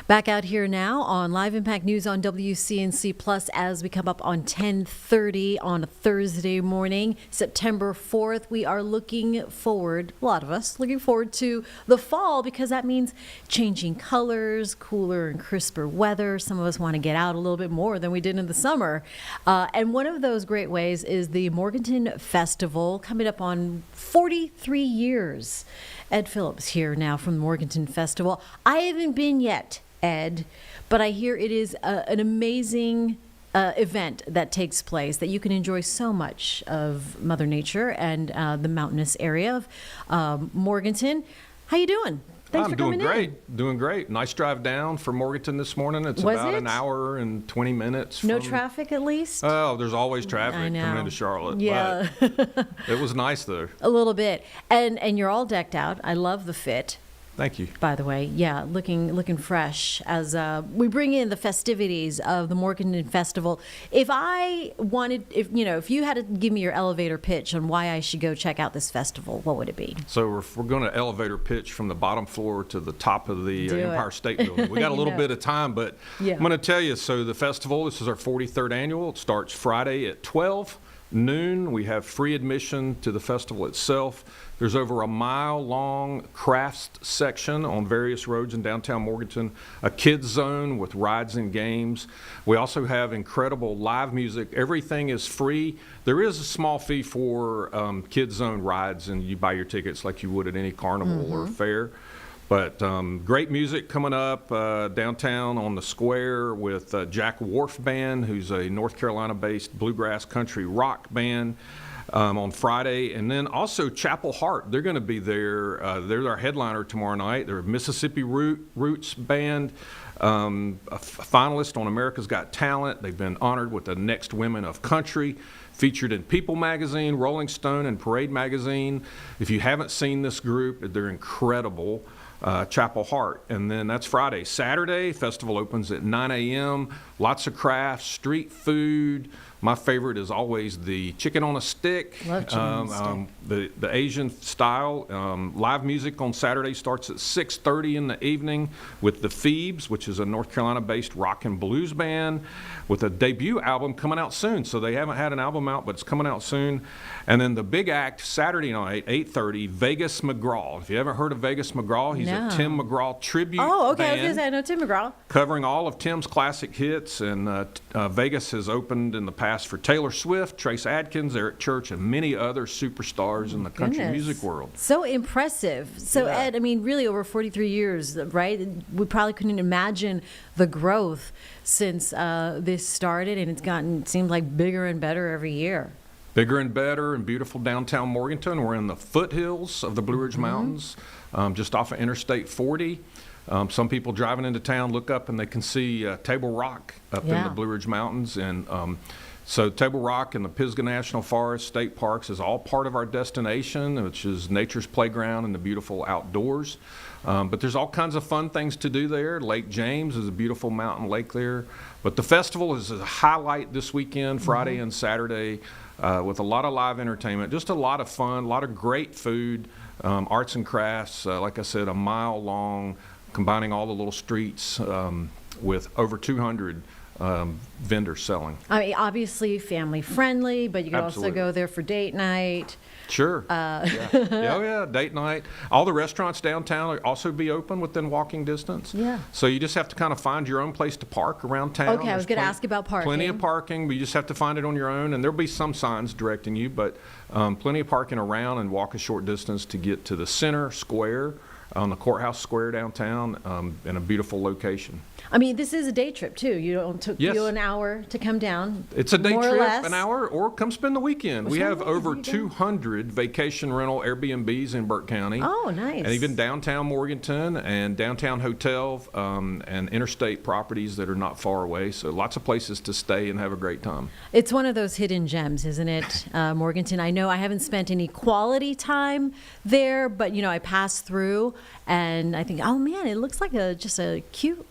Back out here now on Live Impact News on WCNC Plus as we come up on 10:30 on a Thursday morning, September 4th. We are looking forward, a lot of us, looking forward to the fall because that means changing colors, cooler and crisper weather. Some of us want to get out a little bit more than we did in the summer. And one of those great ways is the Morganton Festival coming up on 43 years. Ed Phillips here now from the Morganton Festival. I haven't been yet, Ed, but I hear it is an amazing event that takes place, that you can enjoy so much of Mother Nature and the mountainous area of Morganton. How you doing? Thanks for coming in. Doing great. Nice drive down for Morganton this morning. It's about an hour and 20 minutes. No traffic at least? Oh, there's always traffic coming into Charlotte. Yeah. But it was nice though. A little bit. And you're all decked out. I love the fit. Thank you. By the way, yeah, looking fresh as we bring in the festivities of the Morganton Festival. If you had to give me your elevator pitch on why I should go check out this festival, what would it be? So we're going to elevator pitch from the bottom floor to the top of the Empire State Building. We got a little bit of time, but I'm going to tell you. So the festival, this is our 43rd annual. It starts Friday at 12. noon. We have free admission to the festival itself. There's over a mile-long crafts section on various roads in downtown Morganton, a kids zone with rides and games. We also have incredible live music. Everything is free. There is a small fee for kids zone rides, and you buy your tickets like you would at any carnival or fair. But great music coming up downtown on the square with Jack Wharf Band, who's a North Carolina-based bluegrass country rock band on Friday. And then also Chapel Hart, they're going to be there. They're our headliner tomorrow night. They're a Mississippi Roots band, a finalist on America's Got Talent. They've been honored with the Next Women of Country, featured in People magazine, Rolling Stone, and Parade magazine. If you haven't seen this group, they're incredible. Chapel Hart. And then that's Friday. Saturday, festival opens at 9 a.m. Lots of crafts, street food. My favorite is always the chicken on a stick. Love chicken on a stick. The Asian style. Live music on Saturday starts at 6:30 in the evening with the Phoebes, which is a North Carolina-based rock and blues band with a debut album coming out soon. So they haven't had an album out, but it's coming out soon. And then the big act Saturday night, 8:30, Vegas McGraw. If you haven't heard of Vegas McGraw, he's a Tim McGraw tribute okay. I was band going to say, I know Tim McGraw. covering all of Tim's classic hits. And Vegas has opened in the past for Taylor Swift, Trace Adkins, Eric Church, and many other superstars in the country music world. So impressive. So Yeah. Ed, I mean, really over 43 years, right? We probably couldn't imagine the growth since this started, and it's gotten, it seems like, bigger and better every year. Bigger and better in beautiful downtown Morganton. We're in the foothills of the Blue Ridge Mountains, just off of Interstate 40. Some people driving into town look up and they can see Table Rock up in the Blue Ridge Mountains. And so Table Rock and the Pisgah National Forest, state parks is all part of our destination, which is nature's playground and the beautiful outdoors. But there's all kinds of fun things to do there. Lake James is a beautiful mountain lake there. But the festival is a highlight this weekend, Friday and Saturday, with a lot of live entertainment, just a lot of fun, a lot of great food, arts and crafts, like I said, a mile long, combining all the little streets with over 200 vendors selling. I mean, obviously family friendly, but you can also go there for date night. Sure. Yeah, date night. All the restaurants downtown will also be open within walking distance. Yeah. So you just have to kind of find your own place to park around town. Okay, I was going to ask about parking. Plenty of parking, but you just have to find it on your own, and there'll be some signs directing you, but plenty of parking around, and walk a short distance to get to the center square on the courthouse square downtown in a beautiful location. I mean, this is a day trip too. It took you an hour to come down. It's a day more or trip, less. an hour, or come spend the weekend. We have over 200 vacation rental Airbnbs in Burke County. Oh, nice. And even downtown Morganton and downtown hotel and interstate properties that are not far away. So lots of places to stay and have a great time. It's one of those hidden gems, isn't it, Morganton? I know I haven't spent any quality time there, but, I pass through and I think, oh, man, it looks like just a cute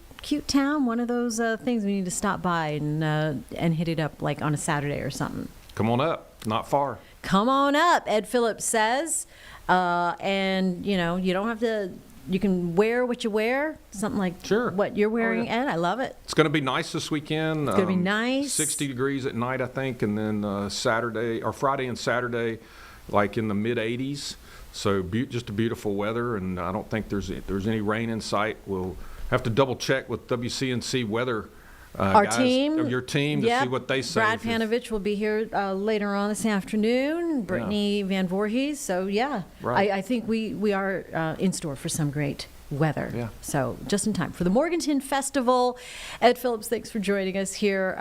town, one of those things we need to stop by and hit it up like on a Saturday or something. Come on up, not far. Come on up, Ed Phillips says. And, you don't have to, you can wear what you wear, something like what you're wearing, Ed. I love it. It's going to be nice this weekend. It's going to be nice. 60 degrees at night, I think, and then Friday and Saturday, like in the mid-80s. So just a beautiful weather, and I don't think there's any rain in sight. We'll have to double check with WCNC weather Our guys, team, of your team to see what they say. Brad Panovich will be here later on this afternoon. Brittany Van Voorhees. So Right. I think we are in store for some great weather. Yeah. So just in time for the Morganton Festival. Ed Phillips, thanks for joining us here.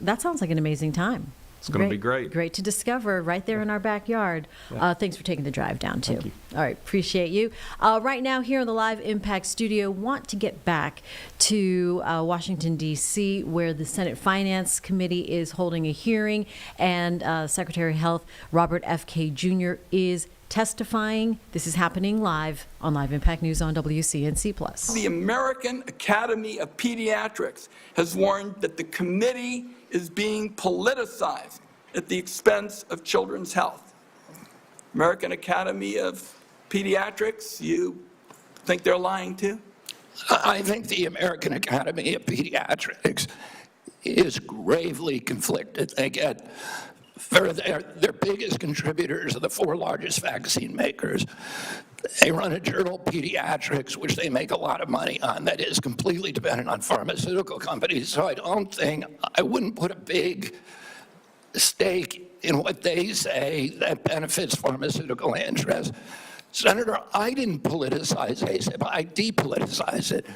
That sounds like an amazing time. It's going to be great. Great to discover right there in our backyard. Yeah. Thanks for taking the drive down, too. Thank you. All right, appreciate you. Right now, here in the Live Impact studio, want to get back to Washington, D.C., where the Senate Finance Committee is holding a hearing, and Secretary of Health Robert F. Kennedy Jr. is testifying. This is happening live on Live Impact News on WCNC+. The American Academy of Pediatrics has warned that the committee is being politicized at the expense of children's health. American Academy of Pediatrics, you think they're lying too? I think the American Academy of Pediatrics is gravely conflicted. They get Their biggest contributors are the 4 largest vaccine makers. They run a journal, Pediatrics, which they make a lot of money on, that is completely dependent on pharmaceutical companies. So I wouldn't put a big stake in what they say that benefits pharmaceutical interests. Senator, I didn't politicize ASAP, I depoliticized it.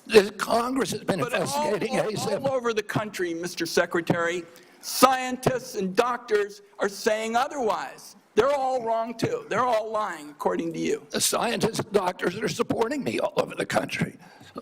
The Congress has been investigating ASAP. All over the country, Mr. Secretary, scientists and doctors are saying otherwise. They're all wrong, too. They're all lying, according to you. The scientists and doctors are supporting me all over the country.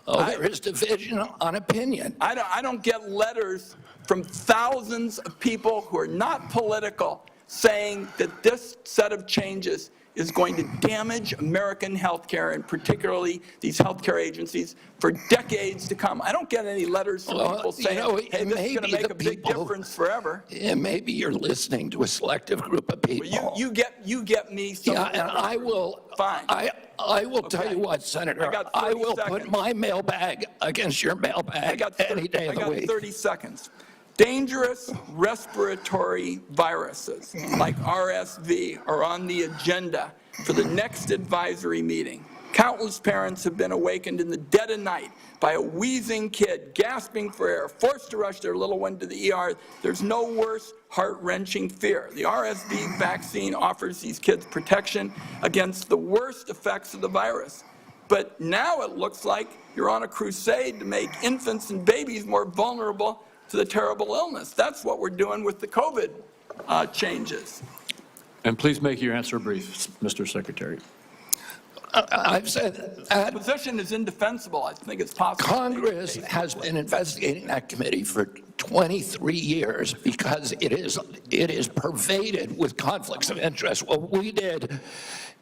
There is division on opinion. I don't get letters from thousands of people who are not political saying that this set of changes is going to damage American healthcare, and particularly these healthcare agencies, for decades to come. I don't get any letters from people saying, hey, this is going to make a big difference forever. Yeah, maybe you're listening to a selective group of people. Well, you get me. Yeah, and I will. Fine. I will tell you what, Senator. I will put my mailbag against your mailbag any day of the week. I got 30 seconds. Dangerous respiratory viruses like RSV are on the agenda for the next advisory meeting. Countless parents have been awakened in the dead of night by a wheezing kid gasping for air, forced to rush their little one to the ER. There's no worse heart-wrenching fear. The RSV vaccine offers these kids protection against the worst effects of the virus. But now it looks like you're on a crusade to make infants and babies more vulnerable to the terrible illness. That's what we're doing with the COVID changes. And please make your answer brief, Mr. Secretary. I've said that. The position is indefensible. I think it's possible. Congress has been investigating that committee for 23 years because it is pervaded with conflicts of interest. What we did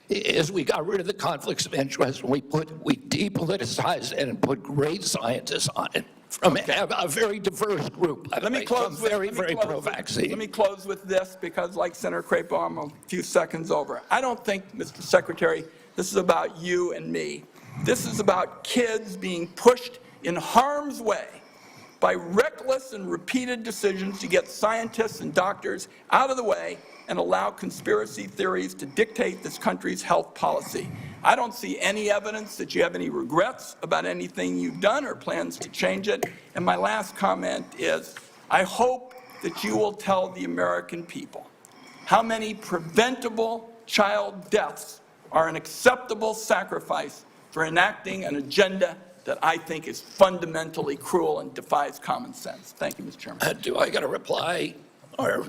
is we got rid of the conflicts of interest and we depoliticized it and put great scientists on it from a very diverse group. Let me close with very pro-vaccine. Let me close with this, because like Senator Crapo, I'm a few seconds over. I don't think, Mr. Secretary, this is about you and me. This is about kids being pushed in harm's way by reckless and repeated decisions to get scientists and doctors out of the way and allow conspiracy theories to dictate this country's health policy. I don't see any evidence that you have any regrets about anything you've done or plans to change it. And my last comment is, I hope that you will tell the American people how many preventable child deaths are an acceptable sacrifice for enacting an agenda that I think is fundamentally cruel and defies common sense. Thank you, Mr. Chairman. Do I get a reply? Or,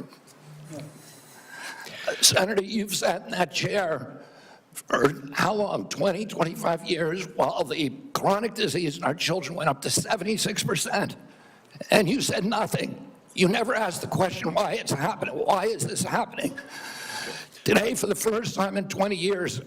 Senator, you've sat in that chair for how long? 20, 25 years, while the chronic disease in our children went up to 76%. And you said nothing. You never asked the question why it's happening. Why is this happening? Today, for the first time in 20 years,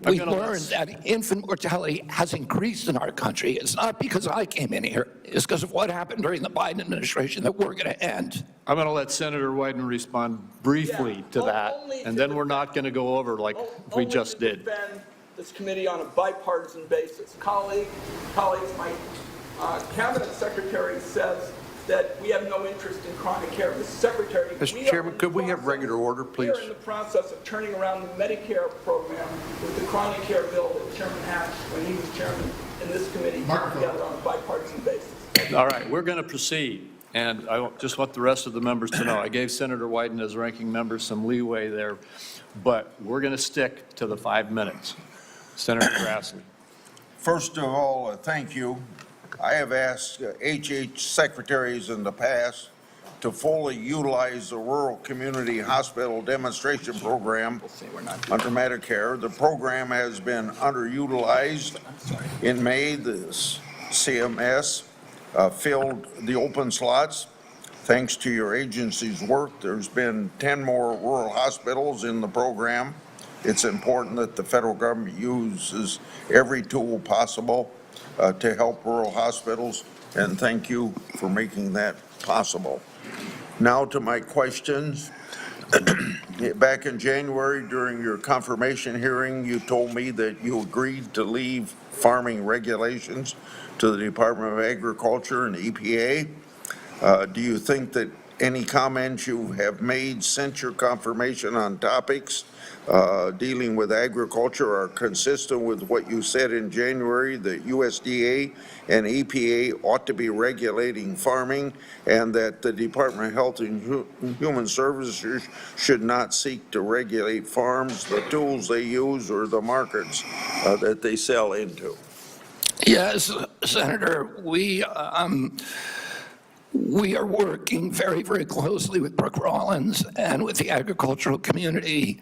we learned that infant mortality has increased in our country. It's not because I came in here. It's because of what happened during the Biden administration that we're going to end. I'm going to let Senator Wyden respond briefly to that, and then we're not going to go over like we just did. Defend this committee on a bipartisan basis. Colleagues, my cabinet secretary says that we have no interest in chronic care. Mr. Secretary, Mr. Chairman, could we have regular order, please? We are in the process of turning around the Medicare program with the chronic care bill that Chairman Hatch, when he was chairman in this committee, put together on a bipartisan basis. All right, we're going to proceed. And I just want the rest of the members to know, I gave Senator Wyden as ranking member some leeway there, but we're going to stick to the 5 minutes. Senator Grassley. First of all, thank you. I have asked HH secretaries in the past to fully utilize the Rural Community Hospital Demonstration Program under Medicare. The program has been underutilized. In May, the CMS filled the open slots. Thanks to your agency's work, there's been 10 more rural hospitals in the program. It's important that the federal government uses every tool possible to help rural hospitals, and thank you for making that possible. Now to my questions. Back in January, during your confirmation hearing, you told me that you agreed to leave farming regulations to the Department of Agriculture and EPA. Do you think that Any comments you have made since your confirmation on topics dealing with agriculture are consistent with what you said in January, that USDA and EPA ought to be regulating farming, and that the Department of Health and Human Services should not seek to regulate farms, the tools they use, or the markets that they sell into? Yes, Senator, we are working very, very closely with Brooke Rollins and with the agricultural community.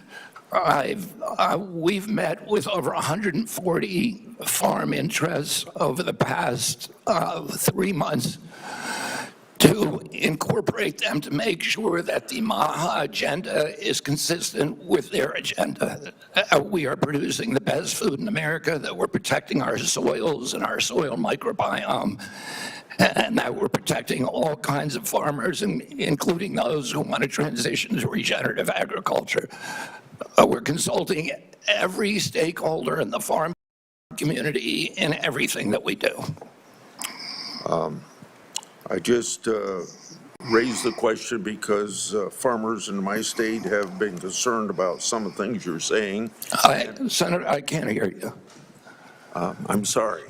We've met with over 140 farm interests over the past 3 months to incorporate them to make sure that the MAHA agenda is consistent with their agenda. We are producing the best food in America, that we're protecting our soils and our soil microbiome, and that we're protecting all kinds of farmers, including those who want to transition to regenerative agriculture. We're consulting every stakeholder in the farm community in everything that we do. I just raised the question because farmers in my state have been concerned about some of the things you're saying. Senator, I can't hear you. I'm sorry.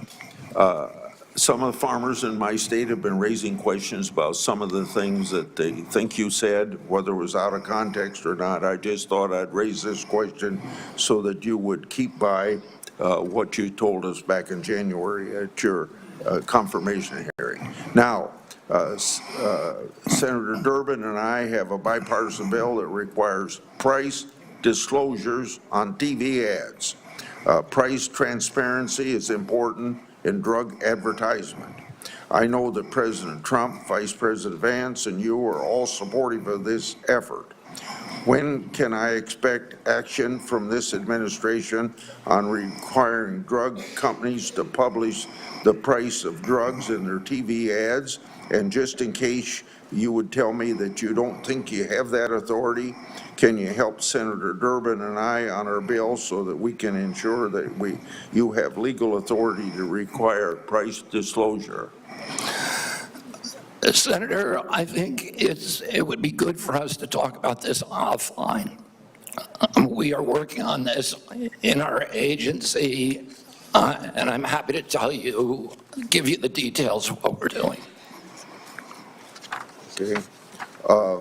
Some of the farmers in my state have been raising questions about some of the things that they think you said, whether it was out of context or not. I just thought I'd raise this question so that you would keep by what you told us back in January at your confirmation hearing. Now, Senator Durbin and I have a bipartisan bill that requires price disclosures on TV ads. Price transparency is important in drug advertisement. I know that President Trump, Vice President Vance, and you are all supportive of this effort. When can I expect action from this administration on requiring drug companies to publish the price of drugs in their TV ads? And just in case you would tell me that you don't think you have that authority, can you help Senator Durbin and I on our bill so that we can ensure that you have legal authority to require price disclosure? Senator, I think it would be good for us to talk about this offline. We are working on this in our agency, and I'm happy to give you the details of what we're doing. Okay. I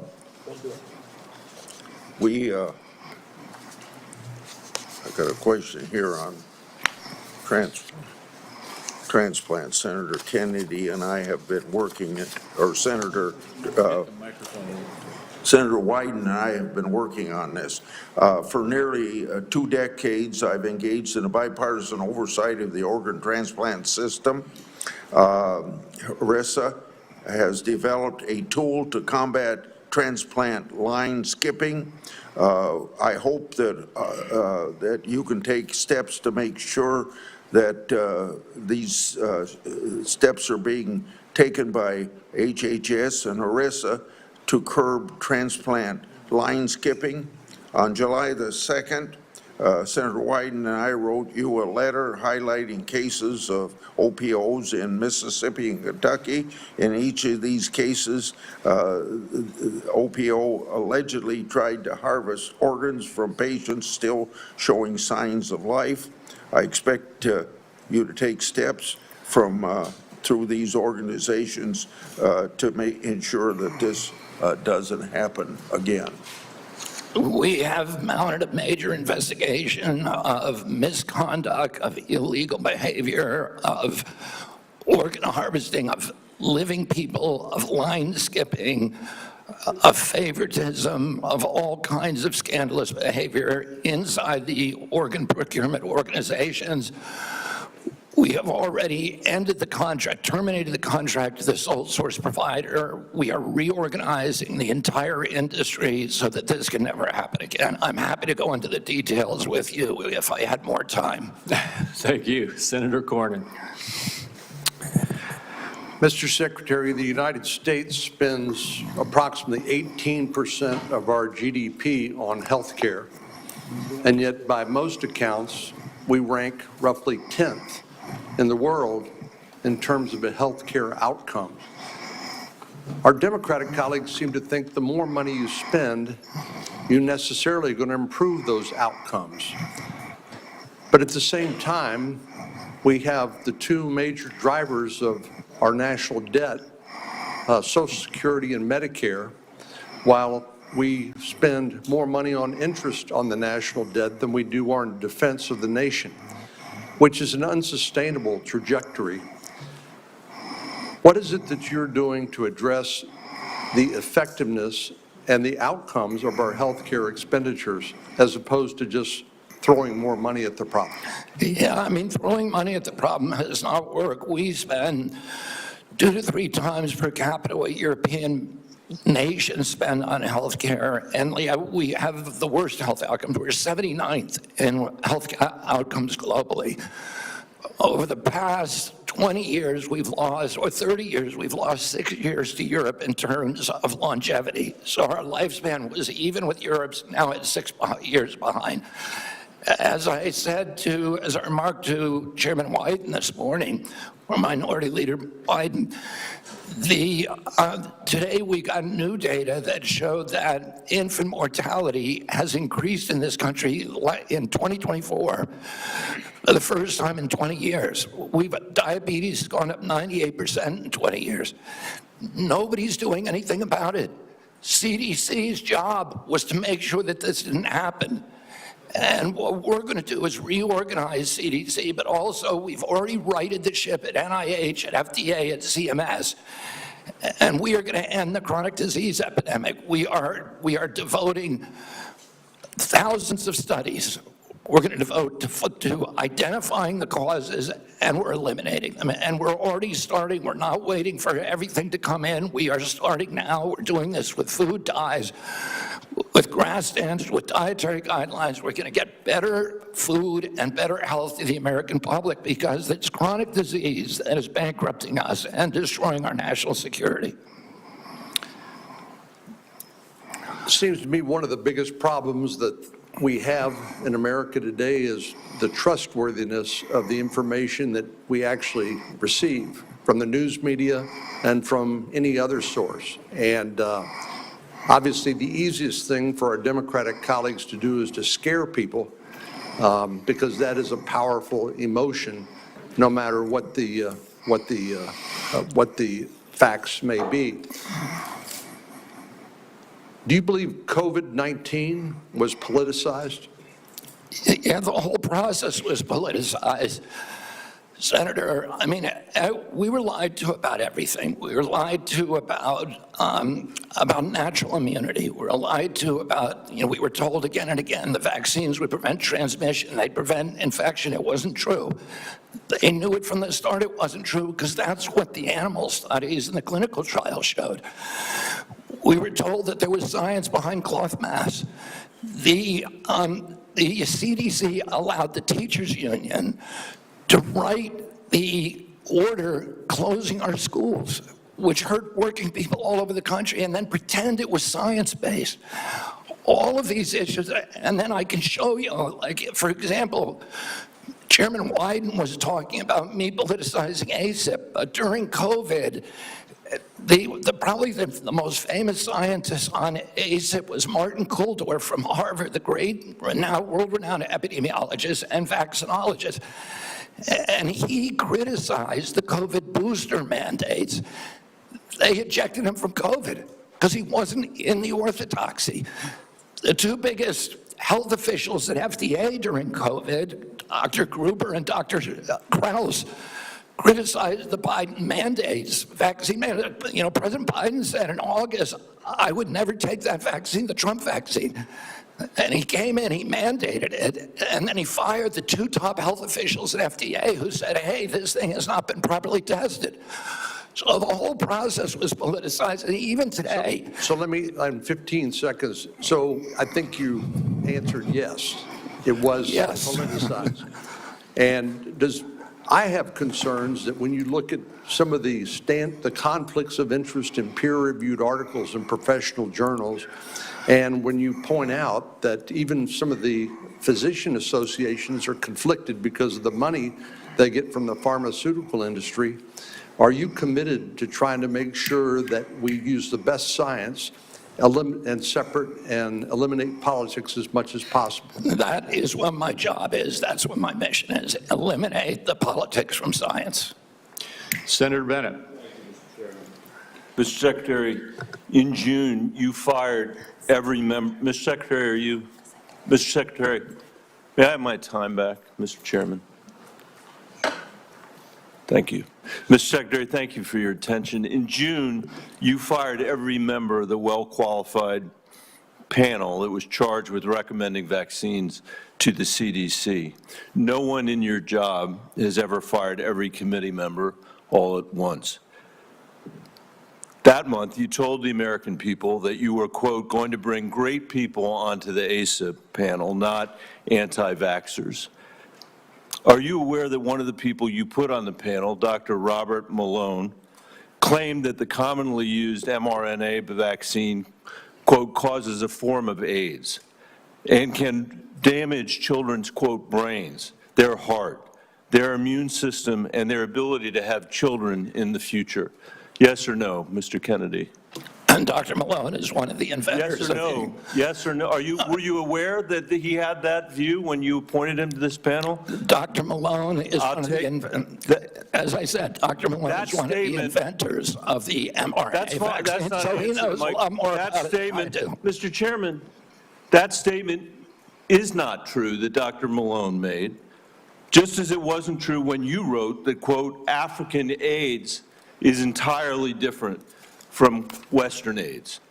got a question here on transplant. Senator Kennedy and I have been working, or Senator Wyden and I have been working on this. For nearly 2 decades, I've engaged in a bipartisan oversight of the organ transplant system. HRSA has developed a tool to combat transplant line skipping. I hope that you can take steps to make sure that these steps are being taken by HHS and HRSA to curb transplant line skipping. On July the 2nd, Senator Wyden and I wrote you a letter highlighting cases of OPOs in Mississippi and Kentucky. In each of these cases, OPO allegedly tried to harvest organs from patients still showing signs of life. I expect you to take steps through these organizations to ensure that this doesn't happen again. We have mounted a major investigation of misconduct, of illegal behavior, of organ harvesting, of living people, of line skipping, of favoritism, of all kinds of scandalous behavior inside the organ procurement organizations. We have already ended the contract, terminated the contract with the sole source provider. We are reorganizing the entire industry so that this can never happen again. I'm happy to go into the details with you if I had more time. Thank you. Senator Cornyn. Mr. Secretary, the United States spends approximately 18% of our GDP on health care, and yet by most accounts, we rank roughly 10th in the world in terms of a health care outcome. Our Democratic colleagues seem to think the more money you spend, you're necessarily going to improve those outcomes. But at the same time, we have the two major drivers of our national debt, Social Security and Medicare, while we spend more money on interest on the national debt than we do on defense of the nation, which is an unsustainable trajectory. What is it that you're doing to address the effectiveness and the outcomes of our health care expenditures as opposed to just throwing more money at the problem? Yeah, I mean, throwing money at the problem does not work. We spend 2 to 3 times per capita what European nations spend on health care, and we have the worst health outcomes. We're 79th in health outcomes globally. Over the past 20 years, we've lost, or 30 years, we've lost 6 years to Europe in terms of longevity. So our lifespan was even with Europe's, now at 6 years behind. As I said as I remarked to Chairman Wyden this morning, or Minority Leader Biden, today we got new data that showed that infant mortality has increased in this country in 2024 for the first time in 20 years. Diabetes has gone up 98% in 20 years. Nobody's doing anything about it. CDC's job was to make sure that this didn't happen. And what we're going to do is reorganize CDC, but also we've already righted the ship at NIH, at FDA, at CMS. And we are going to end the chronic disease epidemic. We are devoting thousands of studies. We're going to devote to identifying the causes, and we're eliminating them. And we're already starting. We're not waiting for everything to come in. We are starting now. We're doing this with food dyes, with grass standards, with dietary guidelines. We're going to get better food and better health to the American public because it's chronic disease that is bankrupting us and destroying our national security. It seems to me one of the biggest problems that we have in America today is the trustworthiness of the information that we actually receive from the news media and from any other source. And obviously, the easiest thing for our Democratic colleagues to do is to scare people because that is a powerful emotion, no matter what the facts may be. Do you believe COVID-19 was politicized? Yeah, the whole process was politicized. Senator, I mean, we were lied to about everything. We were lied to about natural immunity. We were lied to about, we were told again and again the vaccines would prevent transmission, they'd prevent infection. It wasn't true. They knew it from the start it wasn't true because that's what the animal studies and the clinical trials showed. We were told that there was science behind cloth masks. The CDC allowed the teachers union to write the order closing our schools, which hurt working people all over the country, and then pretend it was science-based. All of these issues, and then I can show you, like, for example, Chairman Wyden was talking about me politicizing ACIP, but during COVID, probably the most famous scientist on ACIP was Martin Kulldorff from Harvard, the great world-renowned epidemiologist and vaccinologist. And he criticized the COVID booster mandates. They ejected him from COVID because he wasn't in the orthodoxy. The two biggest health officials at FDA during COVID, Dr. Gruber and Dr. Krause, criticized the Biden mandates, vaccine mandates. President Biden said in August, I would never take that vaccine, the Trump vaccine. And he came in, he mandated it, and then he fired the two top health officials at FDA who said, hey, this thing has not been properly tested. So the whole process was politicized, and even today. So let me, in 15 seconds, so I think you answered yes. It was politicized. And I have concerns that when you look at some of the conflicts of interest in peer-reviewed articles in professional journals, and when you point out that even some of the physician associations are conflicted because of the money they get from the pharmaceutical industry, Are you committed to trying to make sure that we use the best science and separate and eliminate politics as much as possible? That is what my job is. That's what my mission is. Eliminate the politics from science. Senator Bennett. Mr. Secretary, in June, you fired every member. Mr. Secretary, Mr. Secretary, may I have my time back, Mr. Chairman? Thank you. Mr. Secretary, thank you for your attention. In June, you fired every member of the well-qualified panel that was charged with recommending vaccines to the CDC. No one in your job has ever fired every committee member all at once. That month, you told the American people that you were, quote, going to bring great people onto the ACIP panel, not anti-vaxxers. Are you aware that one of the people you put on the panel, Dr. Robert Malone, claimed that the commonly used mRNA vaccine, quote, causes a form of AIDS and can damage children's, quote, brains, their heart, their immune system, and their ability to have children in the future? Yes or no, Mr. Kennedy? And Dr. Malone is one of the inventors. Yes or no? Yes or no? Were you aware that he had that view when you appointed him to this panel? Dr. Malone is one of the inventors. As I said, Dr. Malone is one of the inventors of the mRNA vaccine, so he knows a lot more about it than I do. Mr. Chairman, that statement is not true that Dr. Malone made, just as it wasn't true when you wrote that, quote, African AIDS is entirely different from Western AIDS.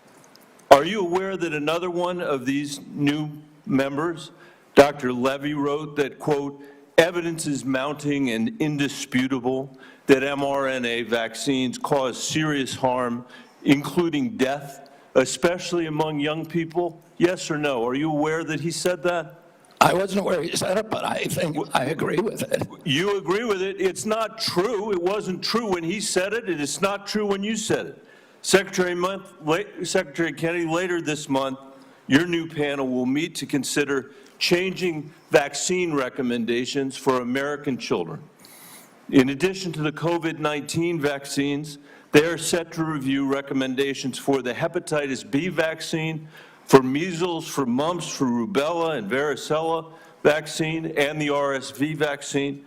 Are you aware that another one of these new members, Dr. Levy, wrote that, quote, evidence is mounting and indisputable that mRNA vaccines cause serious harm, including death, especially among young people? Yes or no? Are you aware that he said that? I wasn't aware he said it, but I think I agree with it. You agree with it? It's not true. It wasn't true when he said it, and it's not true when you said it. Secretary Kennedy, later this month, your new panel will meet to consider changing vaccine recommendations for American children. In addition to the COVID-19 vaccines, they are set to review recommendations for the hepatitis B vaccine, for measles, for mumps, for rubella and varicella vaccine, and the RSV vaccine.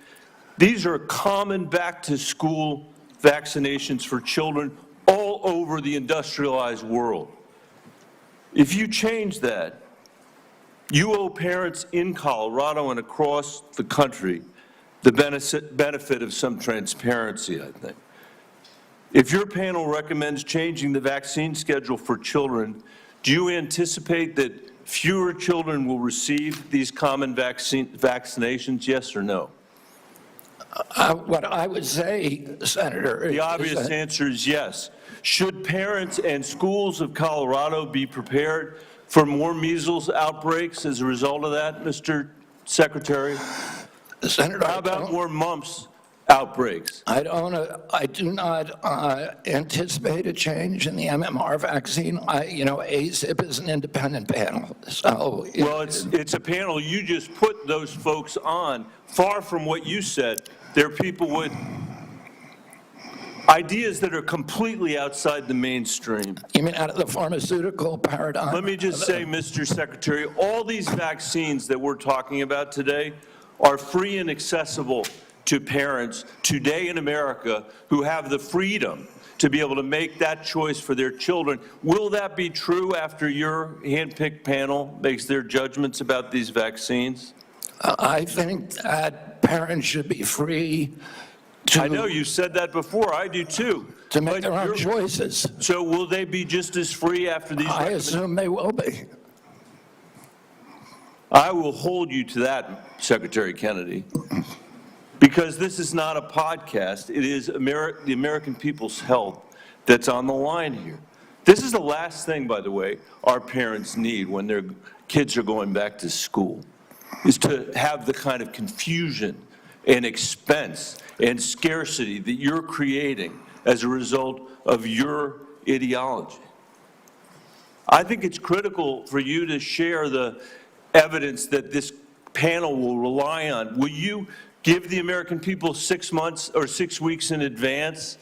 These are common back-to-school vaccinations for children all over the industrialized world. If you change that, you owe parents in Colorado and across the country the benefit of some transparency, I think. If your panel recommends changing the vaccine schedule for children, do you anticipate that fewer children will receive these common vaccinations, yes or no? What I would say, Senator, the obvious answer is yes. Should parents and schools of Colorado be prepared for more measles outbreaks as a result of that, Mr. Secretary? Senator, how about more mumps outbreaks? I do not anticipate a change in the MMR vaccine. ACIP is an independent panel. So well, it's a panel. You just put those folks on. Far from what you said, they're people with ideas that are completely outside the mainstream. You mean out of the pharmaceutical paradigm? Let me just say, Mr. Secretary, all these vaccines that we're talking about today are free and accessible to parents today in America who have the freedom to be able to make that choice for their children. Will that be true after your handpicked panel makes their judgments about these vaccines? I think that parents should be free to... I know you said that before. I do too. To make their own choices. So will they be just as free after these? I assume they will be. I will hold you to that, Secretary Kennedy, because this is not a podcast. It is the American people's health that's on the line here. This is the last thing, by the way, our parents need when their kids are going back to school, is to have the kind of confusion and expense and scarcity that you're creating as a result of your ideology. I think it's critical for you to share the evidence that this panel will rely on. Will you give the American people 6 months or 6 weeks in advance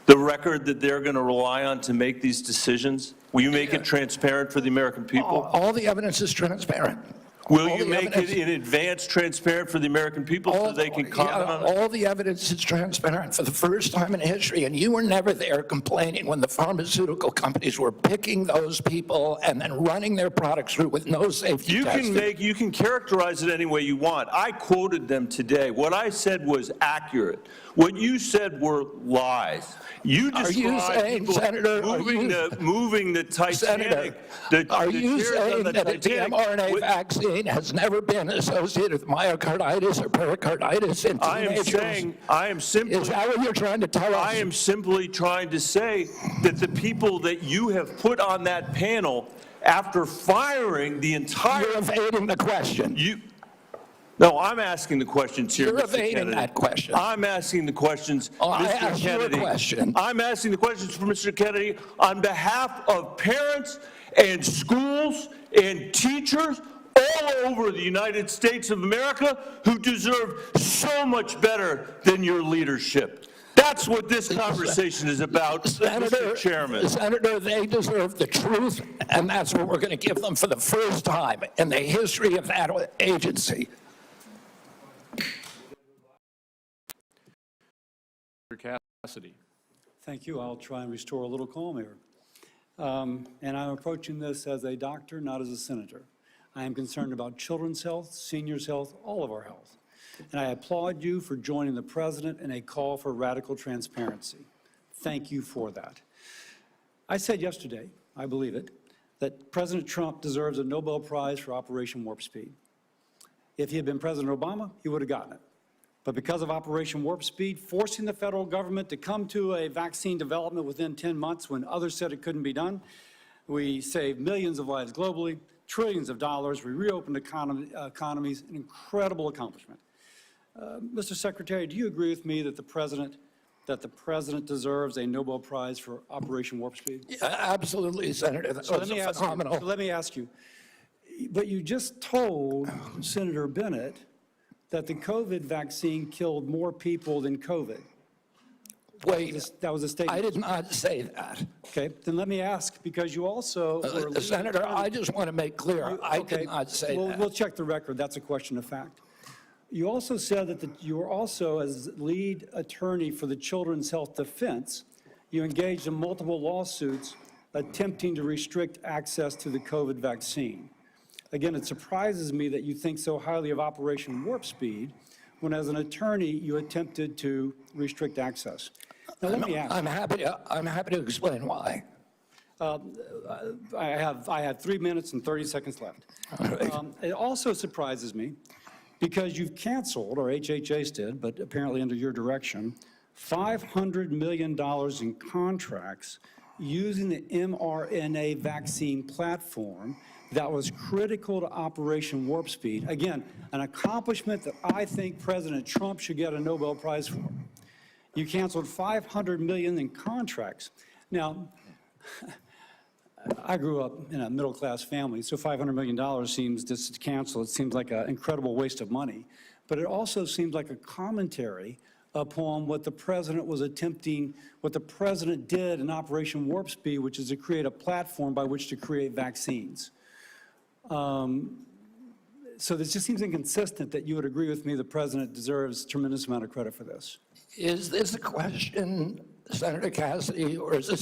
the record that they're going to rely on to make these decisions? Will you make it transparent for the American people? All the evidence is transparent. Will you make it in advance transparent for the American people so they can comment on it? All the evidence is transparent for the first time in history, and you were never there complaining when the pharmaceutical companies were picking those people and then running their products through with no safety testing. You can characterize it any way you want. I quoted them today. What I said was accurate. What you said were lies. You described people moving the Titanic. Are you saying that the mRNA vaccine has never been associated with myocarditis or pericarditis in teenagers? Is that what you're trying to tell us? I am simply trying to say that the people that you have put on that panel, after firing the entire... You're evading the question. No, I'm asking the questions here, You're Mr. evading Kennedy. that question. I'm asking the questions, I Mr. asked you a Kennedy. question. I'm asking the questions for Mr. Kennedy on behalf of parents and schools and teachers all over the United States of America who deserve so much better than your leadership. That's what this conversation is about, Mr. Chairman. Senator, they deserve the truth, and that's what we're going to give them for the first time in the history of that agency. Cassidy. Thank you. I'll try and restore a little calm here. And I'm approaching this as a doctor, not as a senator. I am concerned about children's health, seniors' health, all of our health. And I applaud you for joining the president in a call for radical transparency. Thank you for that. I said yesterday, I believe it, that President Trump deserves a Nobel Prize for Operation Warp Speed. If he had been President Obama, he would have gotten it. But because of Operation Warp Speed, forcing the federal government to come to a vaccine development within 10 months when others said it couldn't be done, we saved millions of lives globally, trillions of dollars, we reopened economies, an incredible accomplishment. Mr. Secretary, do you agree with me that the president deserves a Nobel Prize for Operation Warp Speed? Yeah, absolutely, Senator. That was phenomenal. So let me ask you, but you just told Senator Bennett that the COVID vaccine killed more people than COVID. Wait, that was a statement. I did not say that. Okay, then let me ask, because you also were Senator, I just want to make clear, I did not say that. We'll check the record. That's a question of fact. You also said that you were also, as lead attorney for the Children's Health Defense, you engaged in multiple lawsuits attempting to restrict access to the COVID vaccine. Again, it surprises me that you think so highly of Operation Warp Speed when, as an attorney, you attempted to restrict access. Now, let me ask. I'm happy to explain why. I have 3 minutes and 30 seconds left. It also surprises me because you've canceled, or HHS did, but apparently under your direction, $500 million in contracts using the mRNA vaccine platform that was critical to Operation Warp Speed. Again, an accomplishment that I think President Trump should get a Nobel Prize for. You canceled $500 million in contracts. Now, I grew up in a middle-class family, so $500 million seems, just to cancel, it seems like an incredible waste of money. But it also seems like a commentary upon what the president was attempting, what the president did in Operation Warp Speed, which is to create a platform by which to create vaccines. So this just seems inconsistent that you would agree with me the president deserves a tremendous amount of credit for this. Is this a question, Senator Cassidy, or is this